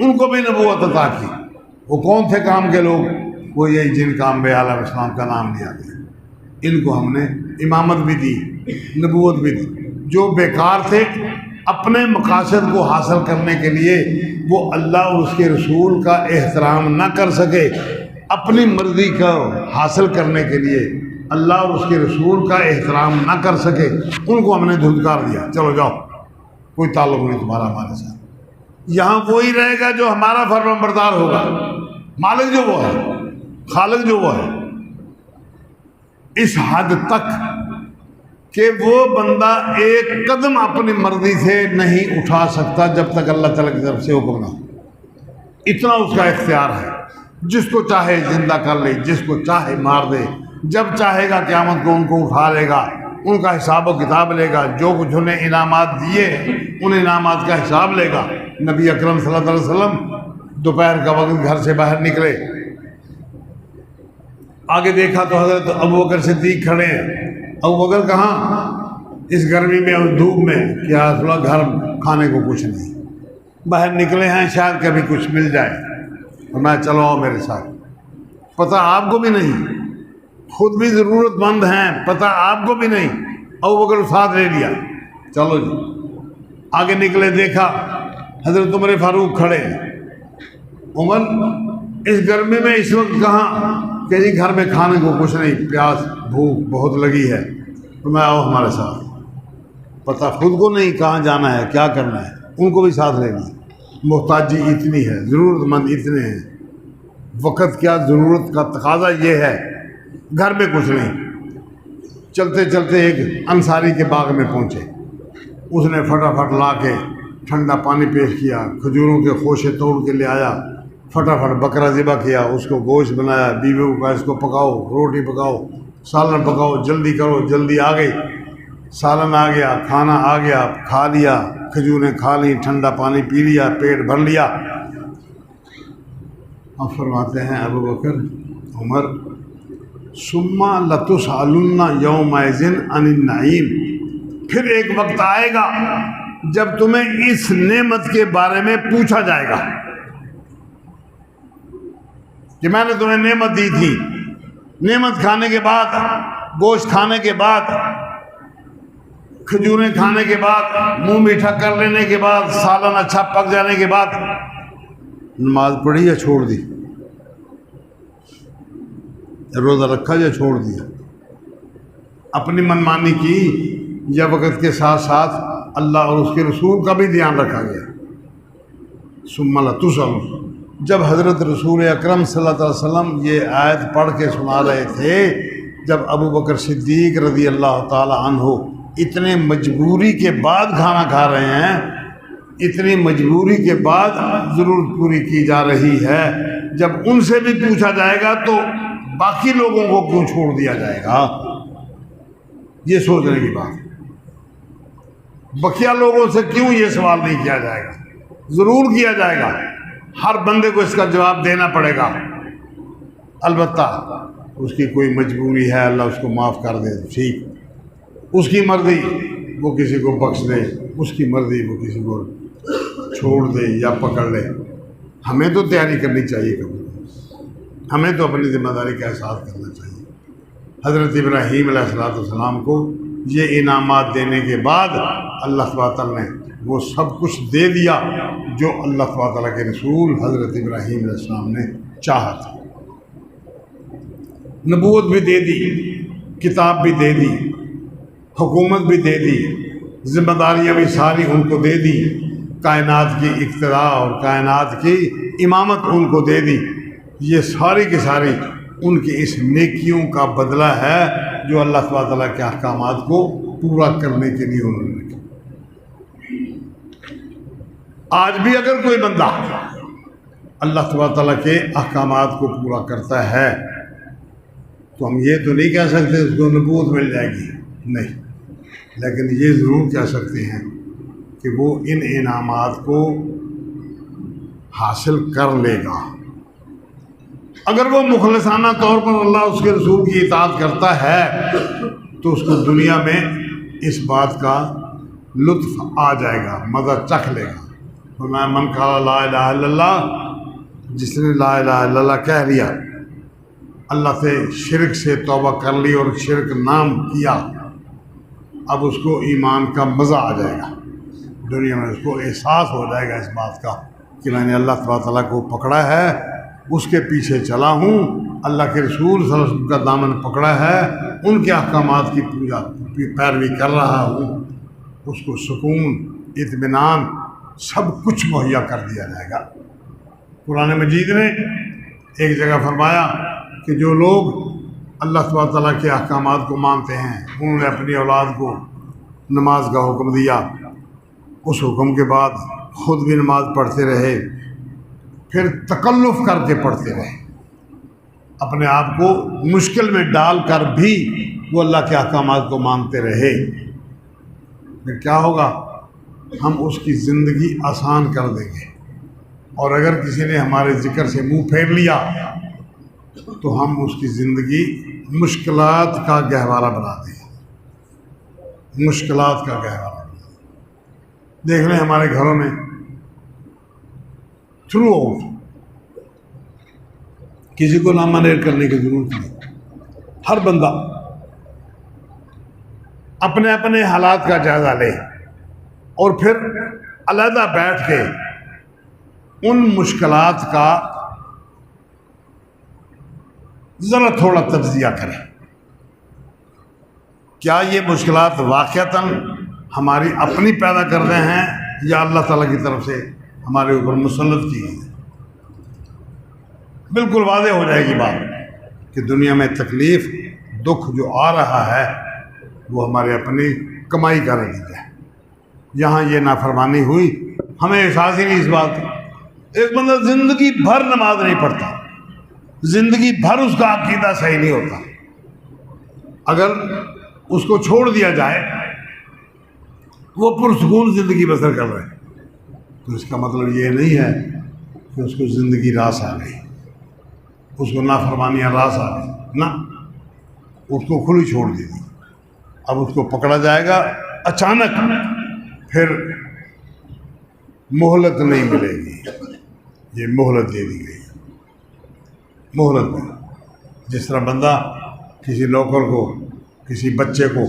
उनको भी नबूवत अता की। वो कौन थे काम के लोग? वो यही जिनका अम्बिया अलैहिस्सलाम का नाम लिया गया। इनको हमने इमामत भी दी, नबूवत भी दी। जो बेकार थे, अपने मकासद को हासिल करने के लिए वो अल्लाह और उसके रसूल का एहतराम न कर सके, अपनी मर्ज़ी का हासिल करने के लिए अल्लाह और उसके रसूल का एहतराम न कर सके, उनको हमने धुतकार दिया, चलो जाओ, कोई ताल्लुक़ नहीं तुम्हारा हमारे साथ। यहाँ वही रहेगा जो हमारा फरमाबरदार होगा। मालिक जो वो है, खालिक जो वो है, इस हद तक कि वो बंदा एक कदम अपनी मर्जी से नहीं उठा सकता जब तक अल्लाह ताला की तरफ से हुक्म ना हो। इतना उसका इख्तियार है। जिसको चाहे जिंदा कर ले, जिसको चाहे मार दे, जब चाहेगा क़यामत को उनको उठा लेगा, उनका हिसाब व किताब लेगा। जो कुछ उन्हें इनामात दिए उन इनामात का हिसाब लेगा। नबी अकरम सल्लल्लाहु अलैहि वसल्लम दोपहर का वक्त घर से बाहर निकले, आगे देखा तो हज़रत अबू बकर सिद्दीक़ खड़े हैं। अबू बकर कहाँ? इस गर्मी में और धूप में, क्या थोड़ा घर खाने को कुछ नहीं, बाहर निकले हैं, शायद कभी कुछ मिल जाए। और मैं चलो आओ मेरे साथ। पता आपको भी नहीं, खुद भी ज़रूरतमंद हैं, पता आपको भी नहीं, अबू बकर साथ ले लिया, चलो जी। आगे निकले, देखा हज़रत उमर फारूक खड़े। उमर इस गर्मी में इस वक्त कहाँ? कि जी घर में खाने को कुछ नहीं, प्यास भूख बहुत लगी है, तो मैं आओ हमारे साथ। पता खुद को नहीं कहाँ जाना है, क्या करना है, उनको भी साथ ले लिया। मोहताजी इतनी है, ज़रूरतमंद इतने हैं, वक़्त क्या ज़रूरत का तकाजा ये है, घर में कुछ नहीं। चलते चलते एक अंसारी के बाग में पहुँचे। उसने फटाफट ला के ठंडा पानी पेश किया, खजूरों के खोशे तोड़ के ले आया, फटाफट बकरा ज़िबा किया, उसको गोश्त बनाया, बीवी को कहा इसको पकाओ, रोटी पकाओ, सालन पकाओ, जल्दी करो, जल्दी आ गई। सालन आ गया, खाना आ गया, खा लिया, खजूरें खा ली, ठंडा पानी पी लिया, पेट भर लिया। अब फरमाते हैं अबू बकर, उमर, सुम्मा लतुसअलुन्ना यौमइज़िन अनिन नईम। फिर एक वक्त आएगा जब तुम्हें इस नेमत के बारे में पूछा जाएगा कि मैंने तुम्हें नेमत दी थी। नेमत खाने के बाद, गोश्त खाने के बाद, खजूरें खाने के बाद, मुंह मीठा कर लेने के बाद, सालन अच्छा पक जाने के बाद नमाज पढ़ी या छोड़ दी, रोज़ा रखा या छोड़ दिया, अपनी मनमानी की या वक़्त के साथ साथ अल्लाह और उसके रसूल का भी ध्यान रखा गया। सुम्मा लतुसअलून। जब हज़रत रसूल अकरम सल्लल्लाहु अलैहि वसल्लम ये आयत पढ़ के सुना रहे थे, जब अबू बकर सिद्दीक रज़ी अल्लाह ताला अन्हु इतने मजबूरी के बाद खाना खा रहे हैं, इतनी मजबूरी के बाद ज़रूरत पूरी की जा रही है, जब उनसे भी पूछा जाएगा तो बाकी लोगों को क्यों छोड़ दिया जाएगा? ये सोचने की बात। बकिया लोगों से क्यों ये सवाल नहीं किया जाएगा? ज़रूर किया जाएगा। हर बंदे को इसका जवाब देना पड़ेगा। अलबत्ता उसकी कोई मजबूरी है, अल्लाह उसको माफ़ कर दे तो ठीक, उसकी मर्ज़ी वो किसी को बख्श दे, उसकी मर्ज़ी वो किसी को छोड़ दे या पकड़ ले। हमें तो तैयारी करनी चाहिए, कभी हमें तो अपनी ज़िम्मेदारी का एहसास करना चाहिए। हज़रत इब्राहीम अलैहिस्सलाम को ये इनामात देने के बाद अल्लाह तबारक तआला ने वो सब कुछ दे दिया जो अल्लाह तबारक तआला के रसूल हज़रत इब्राहीम अलैहिस्सलाम ने चाहा था। नबूवत भी दे दी, किताब भी दे दी, हुकूमत भी दे दी, ज़िम्मेदारियाँ भी सारी उनको दे दी, कायनात की इक़्तिदा और कायनात की इमामत उनको दे दी। ये सारी की सारी उनकी इस नेकियों का बदला है जो अल्लाह तबारक तआला के अहकामात को पूरा करने के लिए उन्होंने किया। आज भी अगर कोई बंदा अल्लाह तबारक तआला के अहकामात को पूरा करता है तो हम ये तो नहीं कह सकते उसको नबूवत मिल जाएगी, नहीं, लेकिन ये ज़रूर कह सकते हैं कि वो इन इनामात को हासिल कर लेगा। अगर वो मुखलसाना तौर पर अल्लाह उसके रसूल की इताअत करता है तो उसको दुनिया में इस बात का लुत्फ़ आ जाएगा, मज़ा चख लेगा। तो मैं मन काला ला इलाहा इल्लल्लाह, जिसने ला इलाहा इल्लल्लाह कह लिया, अल्लाह से शिरक से तौबा कर ली और शिरक नाम किया, अब उसको ईमान का मज़ा आ जाएगा। दुनिया में उसको एहसास हो जाएगा इस बात का कि मैंने अल्लाह तबारक तआला को पकड़ा है, उसके पीछे चला हूँ, अल्लाह के रसूल सल्लल्लाहु अलैहि वसल्लम का दामन पकड़ा है, उनके अहकामात की पूजा पैरवी कर रहा हूँ। उसको सुकून, इत्मीनान सब कुछ मुहैया कर दिया जाएगा। कुरान मजीद ने एक जगह फरमाया कि जो लोग अल्लाह तबारक तआला के अहकामात को मानते हैं, उन्होंने अपनी औलाद को नमाज का हुक्म दिया, उस हुक्म के बाद ख़ुद भी नमाज पढ़ते रहे, फिर तकल्लुफ़ करके पढ़ते रहे, अपने आप को मुश्किल में डाल कर भी वो अल्लाह के अहकामात को मानते रहे। फिर क्या होगा? हम उसकी ज़िंदगी आसान कर देंगे। और अगर किसी ने हमारे ज़िक्र से मुंह फेर लिया तो हम उसकी ज़िंदगी मुश्किलात का गहवारा बना देंगे, मुश्किलात का गहवारा बना देंगे। देख लें हमारे घरों में थ्रू आउट किसी को नामानेर करने की ज़रूरत नहीं। हर बंदा अपने अपने हालात का जायज़ा ले और फिर अलहदा बैठ के उन मुश्किलात का ज़रा थोड़ा तज्ज़िया करें। क्या ये मुश्किलात वाक़अतन हमारी अपनी पैदा कर रहे हैं या अल्लाह ताला की तरफ से हमारे ऊपर मुसल्लत की गई है? बिल्कुल वाज़ेह हो जाएगी बात कि दुनिया में तकलीफ़, दुख जो आ रहा है वो हमारे अपनी कमाई का नतीजा है। यहाँ ये नाफरमानी हुई, हमें एहसास ही नहीं इस बात का। एक बंदा ज़िंदगी भर नमाज नहीं पढ़ता, ज़िंदगी भर उसका अकीदा सही नहीं होता, अगर उसको छोड़ दिया जाए वो पुरसुकून ज़िंदगी बसर कर रहे हैं, तो इसका मतलब ये नहीं है कि उसको ज़िंदगी रास आ गई, उसको नाफरमानियाँ रास आ गई ना, उसको खुली छोड़ दी थी। अब उसको पकड़ा जाएगा अचानक, फिर मोहलत नहीं मिलेगी। ये मोहलत दे दी गई, मोहलत में। जिस तरह बंदा किसी नौकर को, किसी बच्चे को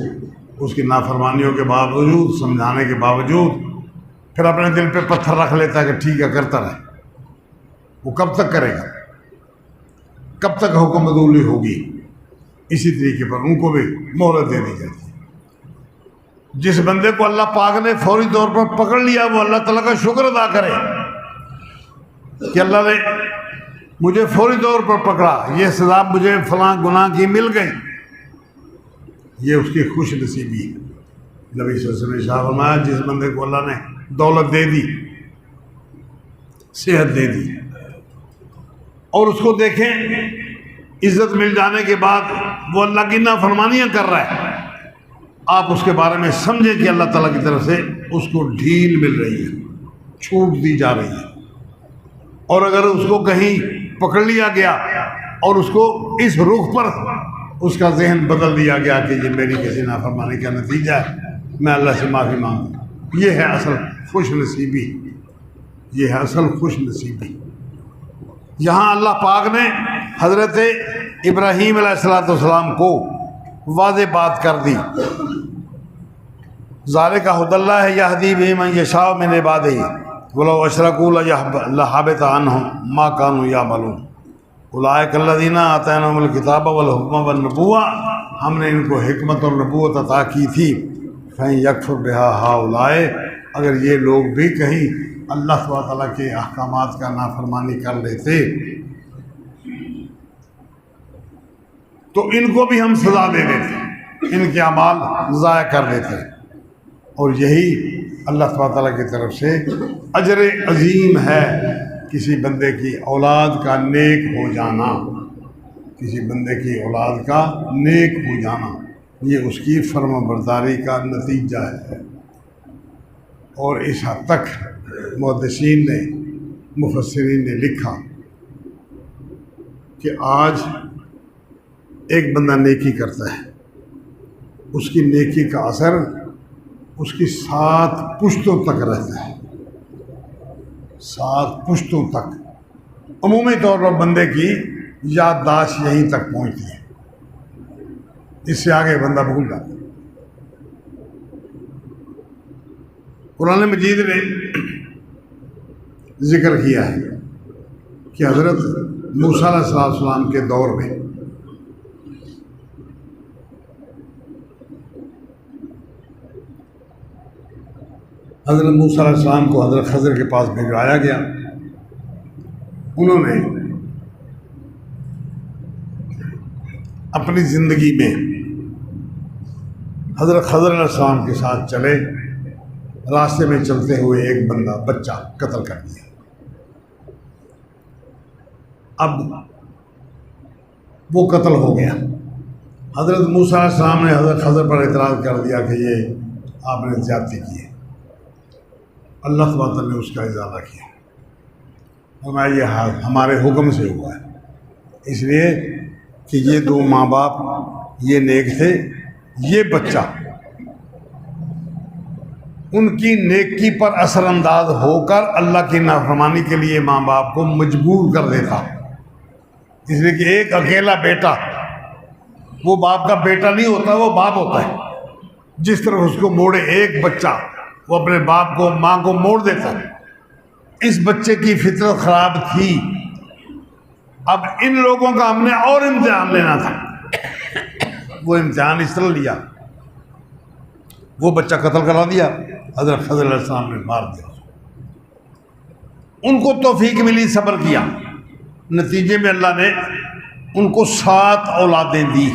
उसकी नाफरमानियों के बावजूद, समझाने के बावजूद फिर अपने दिल पे पत्थर रख लेता है कि ठीक है करता रहे, वो कब तक करेगा? कब तक हुक्मदुली होगी? इसी तरीके पर उनको भी मोहलत दे दी जाती है। जिस बंदे को अल्लाह पाक ने फौरी तौर पर पकड़ लिया वो अल्लाह ताला का शुक्र अदा करे कि अल्लाह ने मुझे फौरी तौर पर पकड़ा, ये सज़ा मुझे फलां गुनाह की मिल गई, ये उसकी खुश नसीबी है। नबी सल्लल्लाहु अलैहि वसल्लम ने शाह फरमाया, जिस बंदे को अल्लाह ने दौलत दे दी, सेहत दे दी, और उसको देखें इज्जत मिल जाने के बाद वो अल्लाह की नाफरमानियाँ कर रहा है, आप उसके बारे में समझें कि अल्लाह ताला की तरफ से उसको ढील मिल रही है, छूट दी जा रही है। और अगर उसको कहीं पकड़ लिया गया और उसको इस रुख पर उसका जहन बदल दिया गया कि ये मेरी किसी नाफरमानी का नतीजा है, मैं अल्लाह से माफ़ी मांगू, ये है असल खुश नसीबी, ये है असल खुश नसीबी। यहाँ अल्लाह पाक ने हज़रत इब्राहीम अलैहिस्सलाम को वाज़े बात कर दी, ज़ालिका हुदल्लाह यहदी बिही मन यशाअ मिन इबादिही वलौ अशरकू लहबित अन्हुम मा कानू यअमलून उलाइका अल्लज़ीना आतैनाहुमुल किताब वल हुक्म वन नबुव्वा, हमने इनको हिकमत और नबूवत अता की थी। फइन यकफुर बिहा हाउलाए, अगर ये लोग भी कहीं अल्लाह सुब्हानहू व तआला के अहकामात का नाफरमानी कर लेते तो इनको भी हम सज़ा दे देते, इनके अमाल ज़ाया कर देते। और यही अल्लाह सुब्हानहू व तआला की तरफ से अजर अज़ीम है किसी बंदे की औलाद का नेक हो जाना, किसी बंदे की औलाद का नेक हो जाना, ये उसकी फर्माबरदारी का नतीजा है। और इस हद तक मुहद्दिसीन ने, मुफस्सिरीन ने लिखा कि आज एक बंदा नेकी करता है, उसकी नेकी का असर उसकी 7 पुश्तों तक रहता है, 7 पुश्तों तक। अमूमी तौर पर बंदे की याददाश्त यहीं तक पहुँचती है, इससे आगे बंदा भूल जाता है। कुरान मजीद ने जिक्र किया है कि हज़रत मूसा अलैहिस्सलाम के दौर में हज़रत मूसा अलैहिस्सलाम को हज़रत खज़र के पास भिजवाया गया। उन्होंने अपनी ज़िंदगी में हज़रत खज़र अलैहिस्सलाम के साथ चले, रास्ते में चलते हुए एक बच्चा कत्ल कर दिया। अब वो कत्ल हो गया। हज़रत मूसा अलैहिस्सलाम ने हज़रत खज़र पर एतराज़ कर दिया कि ये आपने ज़्यादती की है। अल्लाह सुब्हानहू व तआला ने उसका इज़ाला किया और मैं ये हमारे हुक्म से हुआ है, इसलिए कि ये 2 माँ बाप ये नेक थे, ये बच्चा उनकी नेकी पर असरअंदाज होकर अल्लाह की नाफरमानी के लिए माँ बाप को मजबूर कर देता। इसलिए कि एक अकेला बेटा वो बाप का बेटा नहीं होता, वो बाप होता है। जिस तरह उसको मोड़े एक बच्चा, वो अपने बाप को, माँ को मोड़ देता है। इस बच्चे की फितरत ख़राब थी। अब इन लोगों का हमने और इम्तिहान लेना था। वो इम्तिहान इस तरह लिया, वो बच्चा कत्ल करा दिया, हज़रत खज़र अलैहिस्सलाम ने मार दिया। उनको तौफीक मिली, सब्र किया, नतीजे में अल्लाह ने उनको 7 औलादें दी।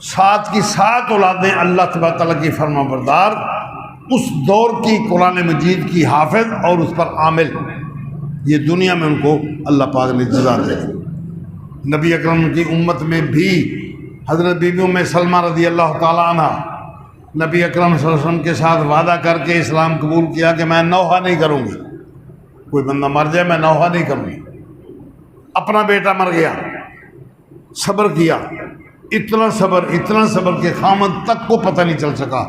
7 की 7 औलादें अल्लाह तबारक तआला की फरमाबरदार, उस दौर की कुरान मजीद की हाफिज और उस पर आमिल। ये दुनिया में उनको अल्लाह पाक ने जज़ा दी। नबी अकरम की उम्मत में भी हज़रत बीबी उम्मे सलमा रज़ी अल्लाह ताला अन्हा नबी अकरम सल्लल्लाहु अलैहि वसल्लम के साथ वादा करके इस्लाम कबूल किया कि मैं नौहा नहीं करूँगी, कोई बंदा मर जाए मैं नौहा नहीं करूँगी। अपना बेटा मर गया, सब्र किया, इतना सब्र के खामद तक को पता नहीं चल सका।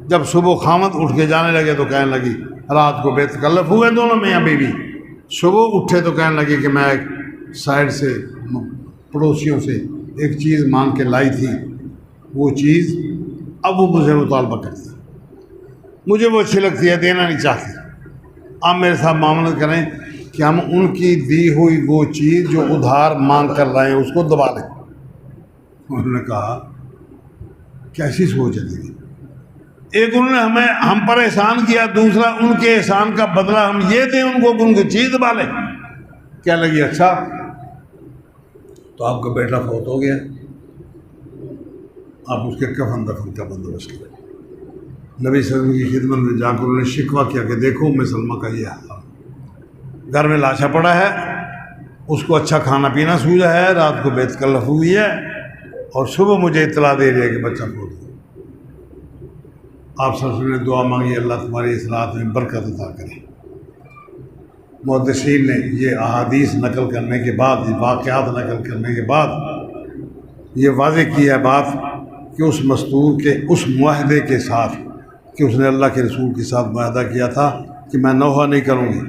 जब सुबह खामद उठ के जाने लगे तो कहने लगी, रात को बेतकल्लफ हुए दोनों मियाँ बीवी, सुबह उठे तो कहने लगी कि मैं एक साइड से पड़ोसियों से एक चीज़ मांग के लाई थी, वो चीज़ अब वो मुझे मुतालबा करती है, मुझे वो अच्छी लगती है, देना नहीं चाहती। आप मेरे साथ मामला करें कि हम उनकी दी हुई वो चीज़ जो उधार मांग कर रहे हैं उसको दबा लें। उन्होंने कहा कैसी सोच है तेरी, एक उन्होंने हमें हम पर एहसान किया, दूसरा उनके एहसान का बदला हम ये दें उनको कि उनकी चीज़ वाले। क्या लगी, अच्छा तो आपका बेटा फौत हो गया, आप उसके कफन दफन का बंदोबस्त करें। नबी सल्लल्लाहु अलैहि वसल्लम की खिदमत में जाकर उन्होंने शिकवा किया कि देखो मैं सलमा का ये हाल, घर में लाशा पड़ा है, उसको अच्छा खाना पीना सूझा है, रात को बेतकल्लफ हुई है और सुबह मुझे इतला दे रही है कि बच्चा फौत हो। आप सब ने दुआ मांगी, अल्लाह तुम्हारी इस रात में बरकत अता करे। मुहद्दिसीन ने ये अहादीस नकल करने के बाद, ये वाक़यात नकल करने के बाद ये वाज़ेह की है बात कि उस मस्तूर के उस मुआहदे के साथ कि उसने अल्लाह के रसूल के साथ मुआहदा किया था कि मैं नौहा नहीं करूँगी,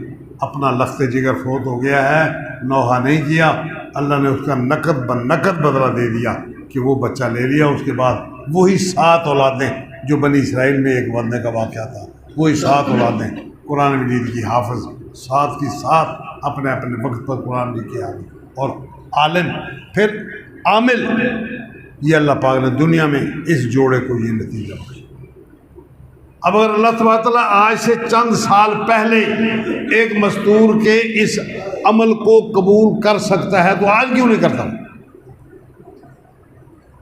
अपना लख्त जिगर फौत हो गया है, नौहा नहीं किया, अल्लाह ने उसका नकद ब नकद बदला दे दिया कि वो बच्चा ले लिया। उसके बाद वही 7 औलादें जो बनी इसराइल में एक बंदे का वाक़या था, वही 7 औलादें कुरान मजीद की हाफिज़ 7 की 7 अपने अपने वक्त पर कुरान लिख के आ गई और आलिम फिर आमिल। ये अल्लाह पाक ने दुनिया में इस जोड़े को ये नतीजा बख्शा। अब अगर अल्लाह तबारक व तआला आज से चंद साल पहले एक मस्तूर के इस अमल को कबूल कर सकता है तो आज क्यों नहीं करता?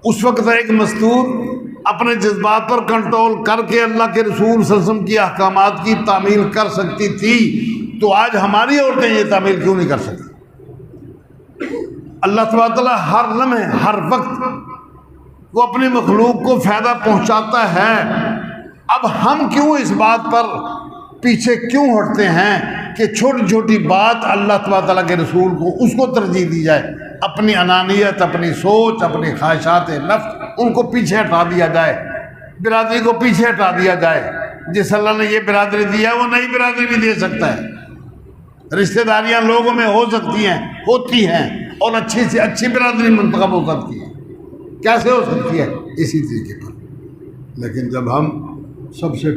उस वक्त एक मस्तूर अपने जज्बात पर कंट्रोल करके अल्लाह के रसूल सल्लल्लाहु अलैहि वसल्लम की अहकामात की तामील कर सकती थी, तो आज हमारी औरतें ये तामील क्यों नहीं कर सकती? अल्लाह तबारक व तआला हर लम्हे हर वक्त वो अपनी मखलूक को फ़ायदा पहुँचाता है। अब हम क्यों इस बात पर पीछे क्यों हटते हैं कि छोटी छोटी बात अल्लाह तबारक व तआला के रसूल को उसको तरजीह दी जाए, अपनी अनानियत, अपनी सोच, अपनी ख्वाहिशात नफ्स उनको पीछे हटा दिया जाए, बिरादरी को पीछे हटा दिया जाए। जिस अल्लाह ने ये बिरादरी दिया है वो नई बिरादरी भी दे सकता है। रिश्तेदारियां लोगों में हो सकती हैं, होती हैं, और अच्छी से अच्छी बिरादरी मुंतखब हो सकती है। कैसे हो सकती है? इसी तरीके पर। लेकिन जब हम सबसे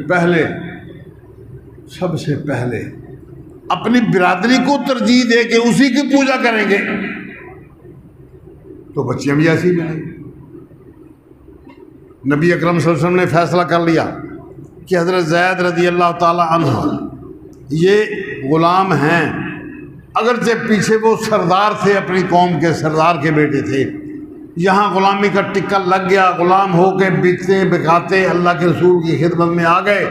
पहले अपनी बिरादरी को तरजीह दे के उसी की पूजा करेंगे तो बच्चियां भी ऐसी मिलेंगी। नबी अकरम सल्लल्लाहु अलैहि वसल्लम ने फैसला कर लिया कि हज़रत ज़ैद रज़ी अल्लाह ताला अन्हु ये ग़ुलाम हैं, अगरचे पीछे वो सरदार थे, अपनी कौम के सरदार के बेटे थे, यहाँ ग़ुलामी का टिक्का लग गया, ग़ुलाम हो के बिकते बिकाते अल्लाह के रसूल की खिदमत में आ गए।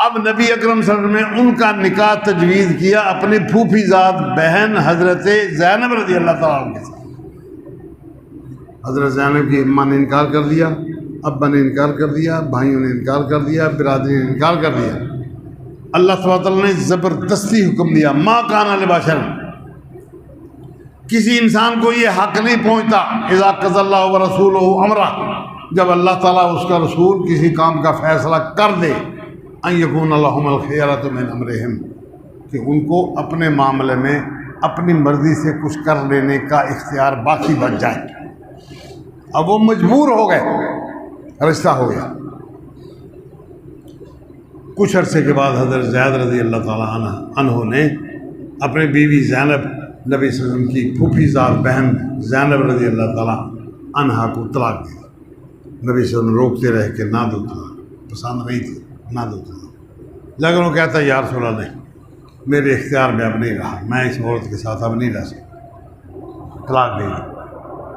अब नबी अकरम सल्लल्लाहु अलैहि वसल्लम ने उनका निकाह तजवीज़ किया अपनी फूफीज़ाद बहन हज़रत ज़ैनब रज़ी अल्लाह ताला अन्हा के साथ। हज़रत ज़ैनब की अम्मा ने इनकार कर दिया, अब्बा ने इनकार कर दिया, भाइयों ने इनकार कर दिया, बिरादरी ने इनकार कर दिया। अल्लाह तबारक व तआला ने ज़बरदस्ती हुक्म दिया, मा काना लिबशर, किसी इंसान को ये हक़ नहीं पहुँचता, इज़ा क़ज़ल्लाहु व रसूलुहु अमरा, जब अल्लाह ताला उसका रसूल किसी काम का फ़ैसला कर दे, अन यकून लहुमुल खियरतु मिन अमरिहिम, कि उनको अपने मामले में अपनी मर्ज़ी से कुछ कर लेने का इख्तियार बाकी बच जाए। अब वो मजबूर हो गए, रिश्ता हो गया। कुछ अरसे के बाद हज़रत ज़ैद रज़ी अल्लाह ताला अन्हु ने अपनी बीवी ज़ैनब नबी सल्लल्लाहु अलैहि वसल्लम की फूफीज़ाद बहन ज़ैनब रज़ी अल्लाह ताला अन्हा को तलाक दी। नबी सल्लल्लाहु अलैहि वसल्लम रोकते रहे कि ना दो तलाक, पसंद नहीं थी, ना दो तलाक। लेकिन वो कहता या रसूल अल्लाह, नहीं मेरे इख्तियार में अब नहीं रहा, मैं इस औरत के साथ अब नहीं रह सकता, तलाक दे दी।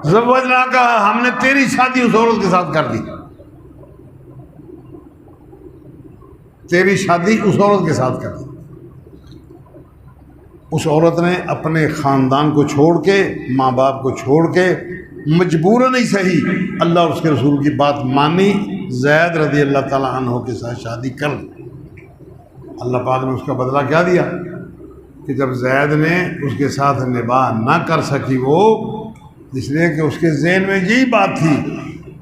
ज़वजना का, हमने तेरी शादी उस औरत के साथ कर दी, तेरी शादी उस औरत के साथ कर दी। उस औरत ने अपने ख़ानदान को छोड़ के, माँ बाप को छोड़ के, मजबूरन ही सही अल्लाह और उसके रसूल की बात मानी, ज़ैद रज़ी अल्लाह ताला अन्हु के साथ शादी कर ली। अल्लाह पाक ने उसका बदला क्या दिया कि जब ज़ैद ने उसके साथ निबाह ना कर सकी, वो इसलिए कि उसके ज़हन में यही बात थी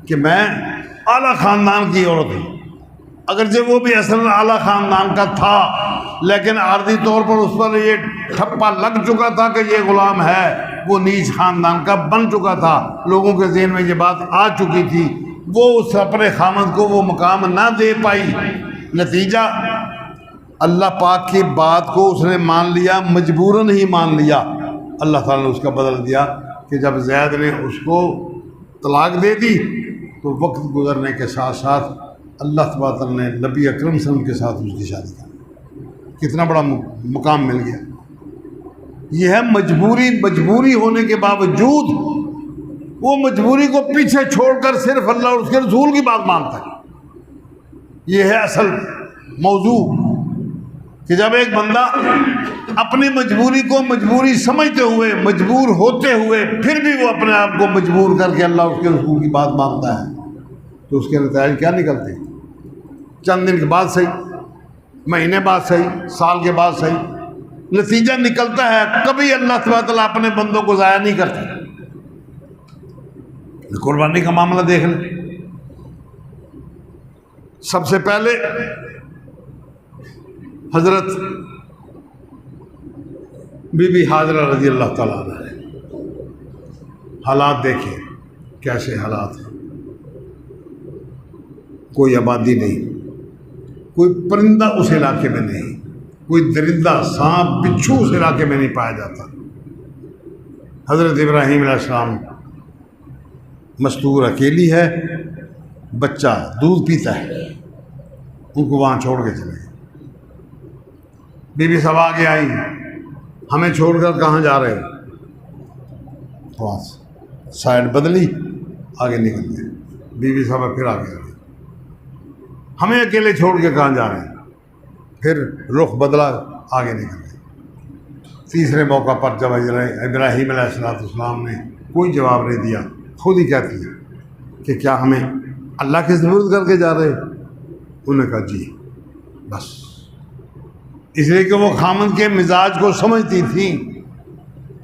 कि मैं आला ख़ानदान की औरत हूँ, अगरचे वो भी असल आला ख़ानदान का था, लेकिन आर्दी तौर पर उस पर ये ठप्पा लग चुका था कि ये ग़ुलाम है, वो नीच ख़ानदान का बन चुका था, लोगों के ज़हन में ये बात आ चुकी थी, वो उस अपने खामद को वो मकाम ना दे पाई। नतीजा अल्लाह पाक की बात को उसने मान लिया, मजबूरन ही मान लिया। अल्लाह ताला ने उसका बदल दिया कि जब ज़ैद ने उसको तलाक दे दी तो वक्त गुजरने के साथ साथ अल्लाह तबारक व तआला ने नबी अकरम सल्लल्लाहु अलैहि वसल्लम के साथ उसकी शादी कर, कितना बड़ा मुकाम मिल गया। यह है मजबूरी होने के बावजूद वो मजबूरी को पीछे छोड़कर सिर्फ अल्लाह और उसके रसूल की बात मानता है। यह है असल मौजू कि जब एक बंदा अपनी मजबूरी को मजबूरी समझते हुए, मजबूर होते हुए, फिर भी वो अपने आप को मजबूर करके अल्लाह और उसके रसूल की बात मानता है, तो उसके नतीजे क्या निकलते हैं? चंद दिन के बाद सही, महीने बाद सही, साल के बाद सही, नतीजा निकलता है। कभी अल्लाह तबारक व तआला अपने बंदों को ज़ाया नहीं करता। कुर्बानी का मामला देख लें। सबसे पहले हजरत बीबी हाजरा रजी अल्लाह ताला अन्हा है, हालात देखे कैसे हालात हैं। कोई आबादी नहीं, कोई परिंदा उस इलाके में नहीं, कोई दरिंदा सांप बिच्छू उस इलाके में नहीं पाया जाता। हजरत इब्राहीम अलैहिस्सलाम मस्तूर अकेली है, बच्चा दूध पीता है, उनको वहाँ छोड़ के चले गए। बीबी सब आगे आई, हमें छोड़कर कहाँ जा रहे हो? वहाँ साइड बदली, आगे निकल गए। बीबी साहब फिर आगे आ गई, हमें अकेले छोड़ के कहाँ जा रहे हैं? फिर रुख बदला, आगे निकल गए। तीसरे मौका पर जब इब्राहीम अलैहिस्सलाम ने कोई जवाब नहीं दिया, खुद ही कहती है कि क्या हमें अल्लाह की ज़रूरत करके जा रहे हो? उन्होंने कहा जी बस, इसलिए कि वो खामन के मिजाज को समझती थी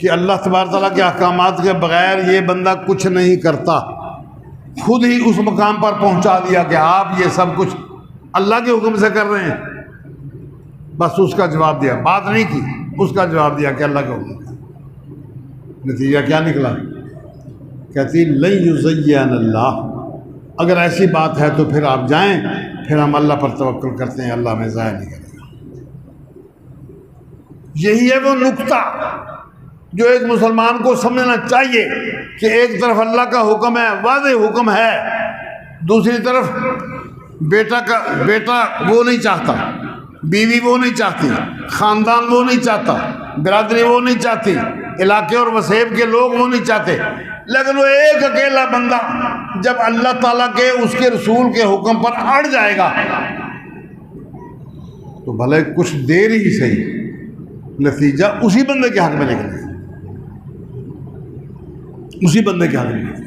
कि अल्लाह तबारक तआला के अहकामात के बग़ैर ये बंदा कुछ नहीं करता। खुद ही उस मकाम पर पहुंचा दिया कि आप ये सब कुछ अल्लाह के हुक्म से कर रहे हैं। बस उसका जवाब दिया, बात नहीं की, उसका जवाब दिया कि अल्लाह के हुक्म का। नतीजा क्या निकला? कहती लन युज़य्यिन अल्लाह, अगर ऐसी बात है तो फिर आप जाएं, फिर हम अल्लाह पर तवक्कुल करते हैं, अल्लाह हमें ज़ाया नहीं करेगा। यही है वो नुक्ता जो एक मुसलमान को समझना चाहिए कि एक तरफ अल्लाह का हुक्म है, वाज़ेह हुक्म है, दूसरी तरफ बेटा वो नहीं चाहता, बीवी वो नहीं चाहती, ख़ानदान वो नहीं चाहता, बिरादरी वो नहीं चाहती, इलाके और वसेब के लोग वो नहीं चाहते। लेकिन वो एक अकेला बंदा जब अल्लाह ताला के उसके रसूल के हुक्म पर अड़ जाएगा तो भले कुछ देर ही सही, नतीजा उसी बंदे के हक में निकलेगा, उसी बंदे के हक में निकलेगा।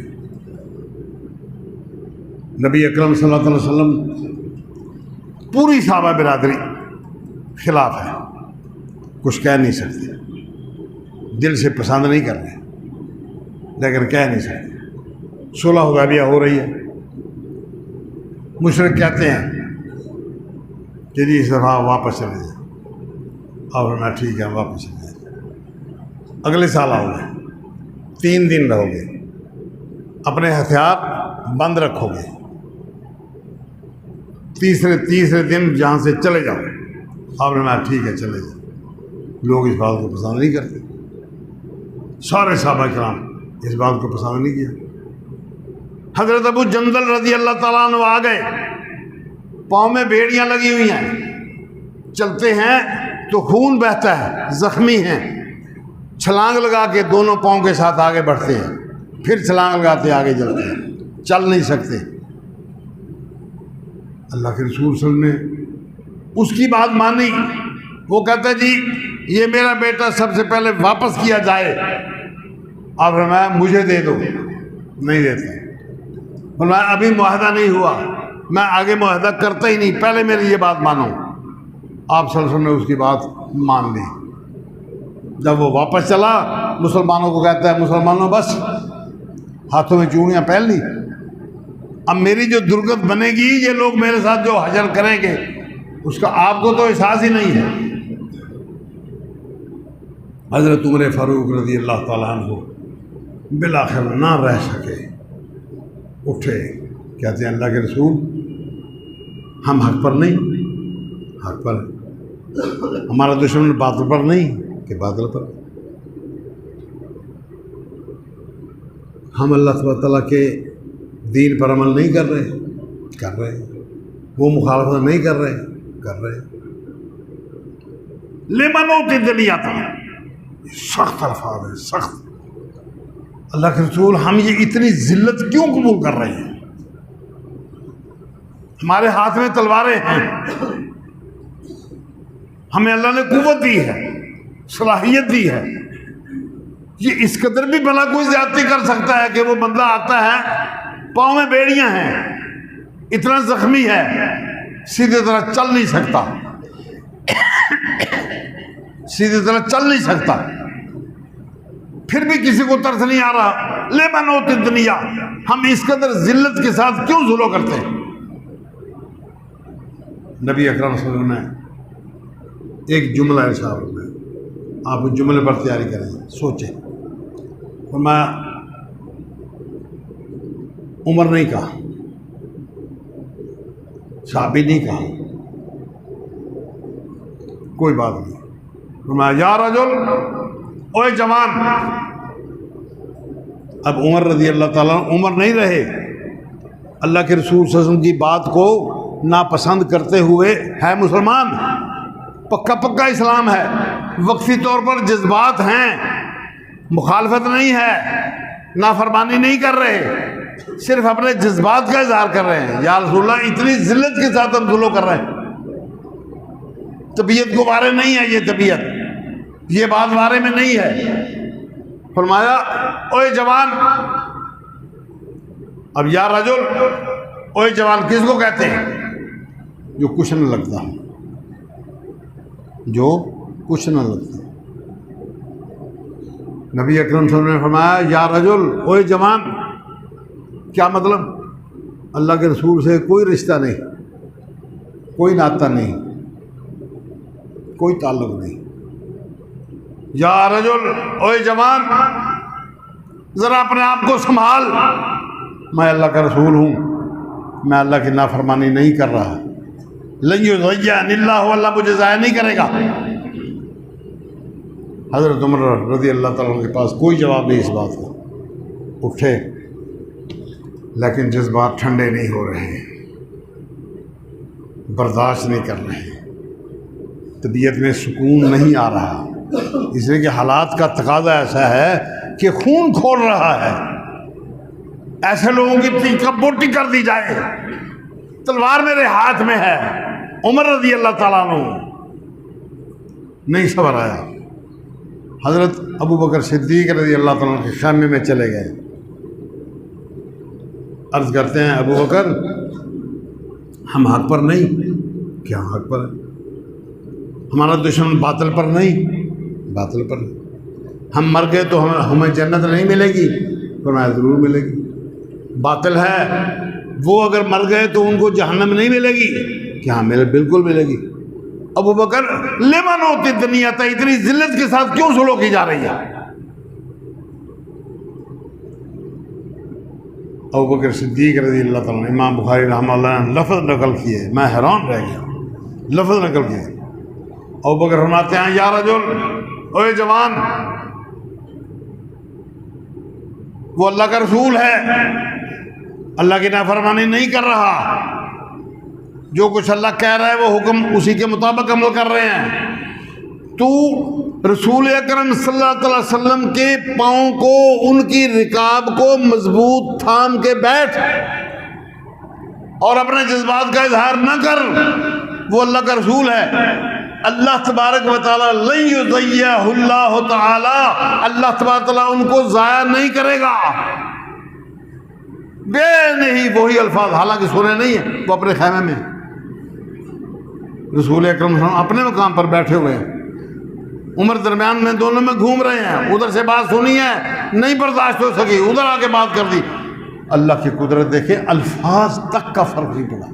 नबी अकरम सल्लल्लाहु अलैहि वसल्लम पूरी साहबा बिरादरी खिलाफ है, कुछ कह नहीं सकते, दिल से पसंद नहीं कर रहे, लेकिन कह नहीं सकते। सुलह हुदैबिया हो रही है, मुशरिक कहते हैं कि जी इस दफ़ा वापस चले जाए, और ना ठीक है वापस चले जाए, अगले साल आओगे, 3 दिन रहोगे, अपने हथियार बंद रखोगे, तीसरे दिन जहाँ से चले जाओ। आपने कहा ठीक है चले जाओ। लोग इस बात को पसंद नहीं करते, सारे सहाबा किराम इस बात को पसंद नहीं किया। हज़रत अबू जंदल रज़ी अल्लाह ताला अन्हु आ गए, पाँव में बेड़ियाँ लगी हुई हैं, चलते हैं तो खून बहता है, ज़ख्मी हैं, छलांग लगा के दोनों पाँव के साथ आगे बढ़ते हैं, फिर छलांग लगाते आगे चलते हैं, चल नहीं सकते। अल्लाह के रसूल सल्लल्लाहु अलैहि वसल्लम ने उसकी बात मानी। वो कहता जी ये मेरा बेटा सबसे पहले वापस किया जाए। अब फरमाया मुझे दे दो, नहीं देते। फरमाया अभी मुआहदा नहीं हुआ, मैं आगे मुआहदा करता ही नहीं, पहले मेरी ये बात मानो। आप सल्लल्लाहु अलैहि वसल्लम ने उसकी बात मान ली। जब वो वापस चला, मुसलमानों को कहता है मुसलमानों बस हाथों में चूड़ियाँ पहन ली, अब मेरी जो दुर्गत बनेगी, ये लोग मेरे साथ जो हजर करेंगे उसका आपको तो एहसास ही नहीं है। हज़रत उमर फ़ारूक रज़ी अल्लाह ताला अन्हु बिलाखिर ना रह सके, उठे, कहते हैं अल्लाह के रसूल हम हक पर नहीं, हक पर, हमारा दुश्मन बातिल पर नहीं कि बातिल पर। हम अल्लाह ताला के दीन पर अमल नहीं कर रहे, कर रहे हैं। वो मुखालफत नहीं कर रहे, कर रहे। लिमनोती दुनिया था, सख्त अल्फाज है, सख्त। अल्लाह के रसूल, हम ये इतनी जिल्लत क्यों कबूल कर रहे हैं? हमारे हाथ में तलवारें हैं, हमें अल्लाह ने कुव्वत दी है, सलाहियत दी है। ये इस कदर भी भला कोई ज्यादती कर सकता है कि वो बंदा आता है, पाँव में बेड़ियां हैं, इतना जख्मी है, सीधे तरह चल नहीं सकता, सीधे तरह चल नहीं सकता, फिर भी किसी को तरस नहीं आ रहा। लेमन होती दुनिया, हम इस कदर जिल्लत के साथ क्यों जुल्म करते हैं? नबी अकरम सल्लल्लाहु अलैहि वसल्लम ने एक जुमला इरशाद फरमाया, आप उस जुमले पर तैयारी करें, सोचें। फरमाया, उमर नहीं कहा, साहबी नहीं कहा, कोई बात नहीं। फरमाया, या रजुल, ओए जवान। अब उमर रज़ी अल्लाह ताला उमर नहीं रहे, अल्लाह के रसूल सल्लल्लाहु अलैहि वसल्लम की बात को नापसंद करते हुए है मुसलमान, पक्का पक्का इस्लाम है, वक्ती तौर पर जज्बात हैं, मुखालफत नहीं है, नाफरमानी नहीं कर रहे, सिर्फ अपने जज्बात का इजहार कर रहे हैं। या रसूलल्लाह, इतनी जिल्लत के साथ हम जुल्म कर रहे हैं, तबीयत को बारे नहीं है, ये तबीयत, ये बात बारे में नहीं है। फरमाया, ओए जवान। अब या रजुल, ओए जवान किसको कहते हैं? जो कुछ न लगता, जो कुछ न लगता। नबी अकरम सल्लल्लाहु अलैहि वसल्लम ने फरमाया, या रजुल, ओए जवान। क्या मतलब? अल्लाह के रसूल से कोई रिश्ता नहीं, कोई नाता नहीं, कोई ताल्लुक नहीं। या रजुल, ओए जवान, जरा अपने आप को संभाल, मैं अल्लाह का रसूल हूँ, मैं अल्लाह की नाफरमानी नहीं कर रहा। लय्युज़य्यनिल्लाहु, अल्लाह मुझे ज़ाया नहीं करेगा। हज़रत उमर रज़ी अल्लाह ताला के पास कोई जवाब नहीं इस बात का। उठे, लेकिन जज्बात ठंडे नहीं हो रहे हैं, बर्दाश्त नहीं कर रहे हैं, तबीयत में सुकून नहीं आ रहा, इसलिए कि हालात का तकाजा ऐसा है कि खून खोल रहा है। ऐसे लोगों की तीखा बोटी कर दी जाए, तलवार मेरे हाथ में है। उमर रज़ी अल्लाह ताला अन्हु नहीं सबर आया, हज़रत अबू बकर सिद्दीक़ रज़ी अल्लाह ताला के खाने में चले गए। अर्ज़ करते हैं, अबू बकर, हम हक पर नहीं। क्या हक पर? हमारा दुश्मन बातिल पर नहीं, बातिल पर नहीं। हम मर गए तो हमें जन्नत नहीं मिलेगी? फरमाया, ज़रूर मिलेगी। बातिल है वो, अगर मर गए तो उनको जहन्नम नहीं मिलेगी? क्या मिले? बिल्कुल मिलेगी। अबू बकर, लिमन होती दुनिया था, इतनी जिल्लत के साथ क्यों सुलूक की जा रही है? अबू बकर सिद्दीक़ रज़ी अल्लाह ताला, इमाम बुखारी रहमतुल्लाह ने लफ्ज़ नकल किए, मैं हैरान रह गया, लफ्ज़ नकल किए। अबू बकर फरमाते हैं, या रजुल, ओए जवान, वो अल्लाह का रसूल है, अल्लाह की नाफरमानी नहीं कर रहा, जो कुछ अल्लाह कह रहा है वो हुक्म उसी के मुताबिक अमल कर रहे हैं। तू रसूल अकरम सल्लल्लाहु अलैहि वसल्लम के पाँव को, उनकी रिकाब को मजबूत थाम के बैठ और अपने जज्बात का इजहार न कर, वो अल्लाह का रसूल है। अल्लाह तबारक व तआला लय्युज़य्यहुल्लाहु तआला, अल्लाह तबारक व तआला उनको ज़ाया नहीं करेगा। बे नहीं, वही अल्फाज, हालांकि सुने नहीं है, वो अपने खैमे में, रसूल अकरम अपने मकाम पर बैठे हुए हैं, उमर दरमियान में दोनों में घूम रहे हैं। उधर से बात सुनी है, नहीं बर्दाश्त हो सकी, उधर आके बात कर दी। अल्लाह की कुदरत देखे, अल्फाज तक का फर्क नहीं पड़ा।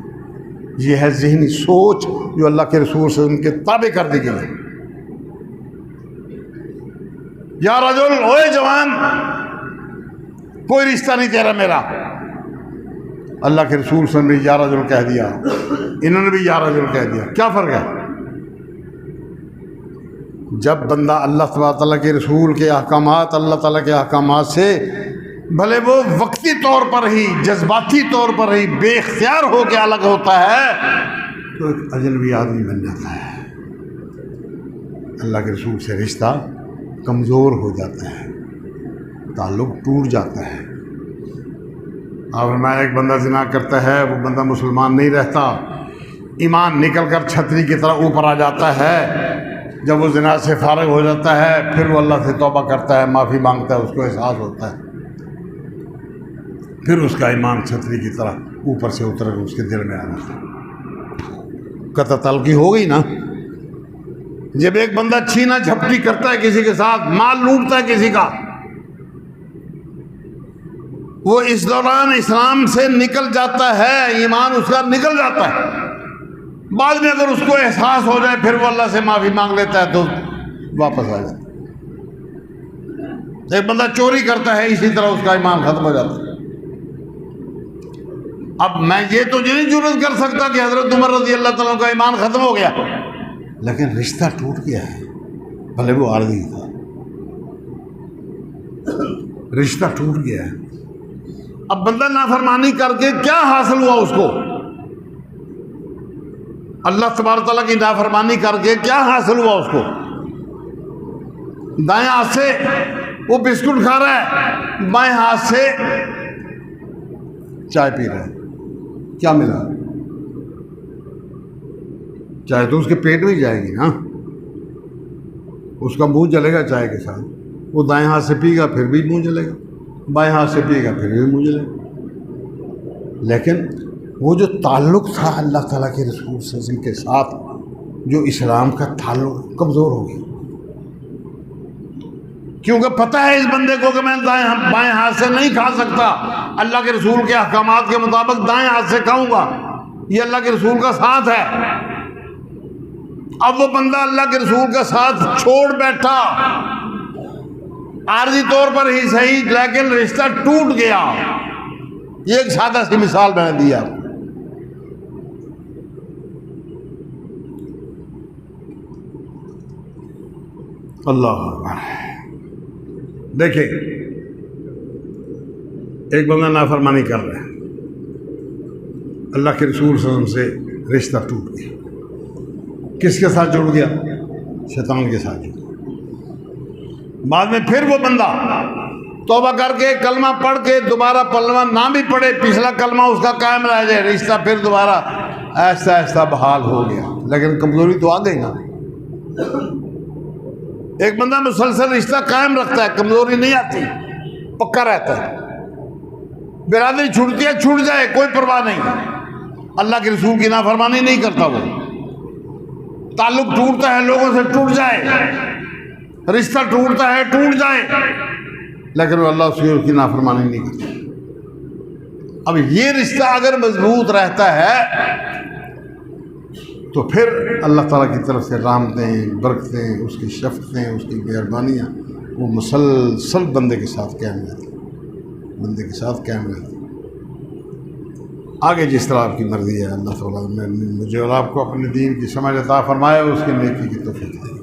ये है ज़हनी सोच जो अल्लाह के रसूल से उनके ताबे कर दी गई। या रजुल, ओए जवान, कोई रिश्ता नहीं तेरा मेरा। अल्लाह के रसूल से भी या रजुल कह दिया, इन्होंने भी या रजुल कह दिया। क्या फ़र्क है? जब बंदा अल्लाह ताला के रसूल के अहकामात, अल्लाह ताला के अहकामात से भले वो वक्ती तौर पर ही, जज्बाती तौर पर ही बेख्तियार हो के अलग होता है, तो एक अजनबी आदमी बन जाता है। अल्लाह के रसूल से रिश्ता कमज़ोर हो जाता है, ताल्लुक़ टूट जाता है। और मैं एक बंदा ज़िना करता है, वो बंदा मुसलमान नहीं रहता, ईमान निकल कर छतरी की तरह ऊपर आ जाता है। जब वो ज़िना से फारग हो जाता है, फिर वो अल्लाह से तौबा करता है, माफ़ी मांगता है, उसको एहसास होता है, फिर उसका ईमान छतरी की तरह ऊपर से उतर कर उसके दिल में आ जाता है। कतल तलकी हो गई ना। जब एक बंदा छीना झपटी करता है किसी के साथ, माल लूटता है किसी का, वो इस दौरान इस्लाम से निकल जाता है, ईमान उसका निकल जाता है। बाद में अगर उसको एहसास हो जाए, फिर वो अल्लाह से माफ़ी मांग लेता है तो वापस आ जाता है। एक बंदा चोरी करता है, इसी तरह उसका ईमान खत्म हो जाता है। अब मैं ये तो नहीं जुर्रत कर सकता कि हज़रत उमर रज़ी अल्लाह तआला का ईमान ख़त्म हो गया, लेकिन रिश्ता टूट गया है, भले वो आर्जी था, रिश्ता टूट गया है। अब बंदा नाफरमानी करके क्या हासिल हुआ उसको? अल्लाह तबारक तआला की नाफरमानी करके क्या हासिल हुआ उसको? दाएं हाथ से वो बिस्कुट खा रहा है, बाएं हाथ से चाय पी रहा है, क्या मिला? चाय तो उसके पेट में ही जाएगी ना, उसका मुंह जलेगा चाय के साथ। वो दाएं हाथ से पीगा फिर भी मुंह जलेगा, बाएं हाथ से पीगा फिर भी मुंह जलेगा। लेकिन वो जो ताल्लुक़ था अल्लाह ताला के रसूल सल्लल्लाहु अलैहि वसल्लम के साथ, जो इस्लाम का ताल्लुक़, कमज़ोर हो गया। क्योंकि पता है इस बंदे को कि मैं बाएं हाथ से नहीं खा सकता, अल्लाह के रसूल के अहकामात के मुताबिक दाएं हाथ से खाऊंगा, ये अल्लाह के रसूल का साथ है। अब वो बंदा अल्लाह के रसूल का साथ छोड़ बैठा, आर्जी तौर पर ही सही, लेकिन रिश्ता टूट गया। ये एक सादा सी मिसाल मैंने दिया। अल्लाह अकबर। देखिए, एक बंदा नाफरमानी कर रहा है, अल्लाह के रसूल सल्लल्लाहु अलैहि वसल्लम से रिश्ता टूट गया। किसके साथ जुड़ गया? शैतान के साथ जुड़ गया। बाद में फिर वो बंदा तौबा करके कलमा पढ़ के दोबारा कलमा ना भी पढ़े, पिछला कलमा उसका कायम रह जाए, रिश्ता फिर दोबारा ऐसा ऐसा बहाल हो गया। लेकिन कमजोरी तो आ गई ना। एक बंदा मुसलसल रिश्ता कायम रखता है, कमजोरी नहीं आती, पक्का रहता है। बिरादरी छूटती है, छूट जाए, कोई परवाह नहीं। अल्लाह के रसूल की नाफरमानी नहीं करता वो। ताल्लुक टूटता है लोगों से, टूट जाए, रिश्ता टूटता है, टूट जाए, लेकिन वो अल्लाह उसकी नाफरमानी नहीं करता। अब ये रिश्ता अगर मजबूत रहता है तो फिर अल्लाह ताला की तरफ से रहमतें, बरकतें, उसकी शफ़क़तें, उसकी मेहरबानियाँ वो मुसलसल बंदे के साथ कायम रहती, बंदे के साथ कायम रहती। आगे जिस तरह आपकी मर्ज़ी है, अल्लाह ताला मुझे और आपको अपने दीन की समझ अता फरमाए, उसकी नेकी की तौफ़ीक़ दे।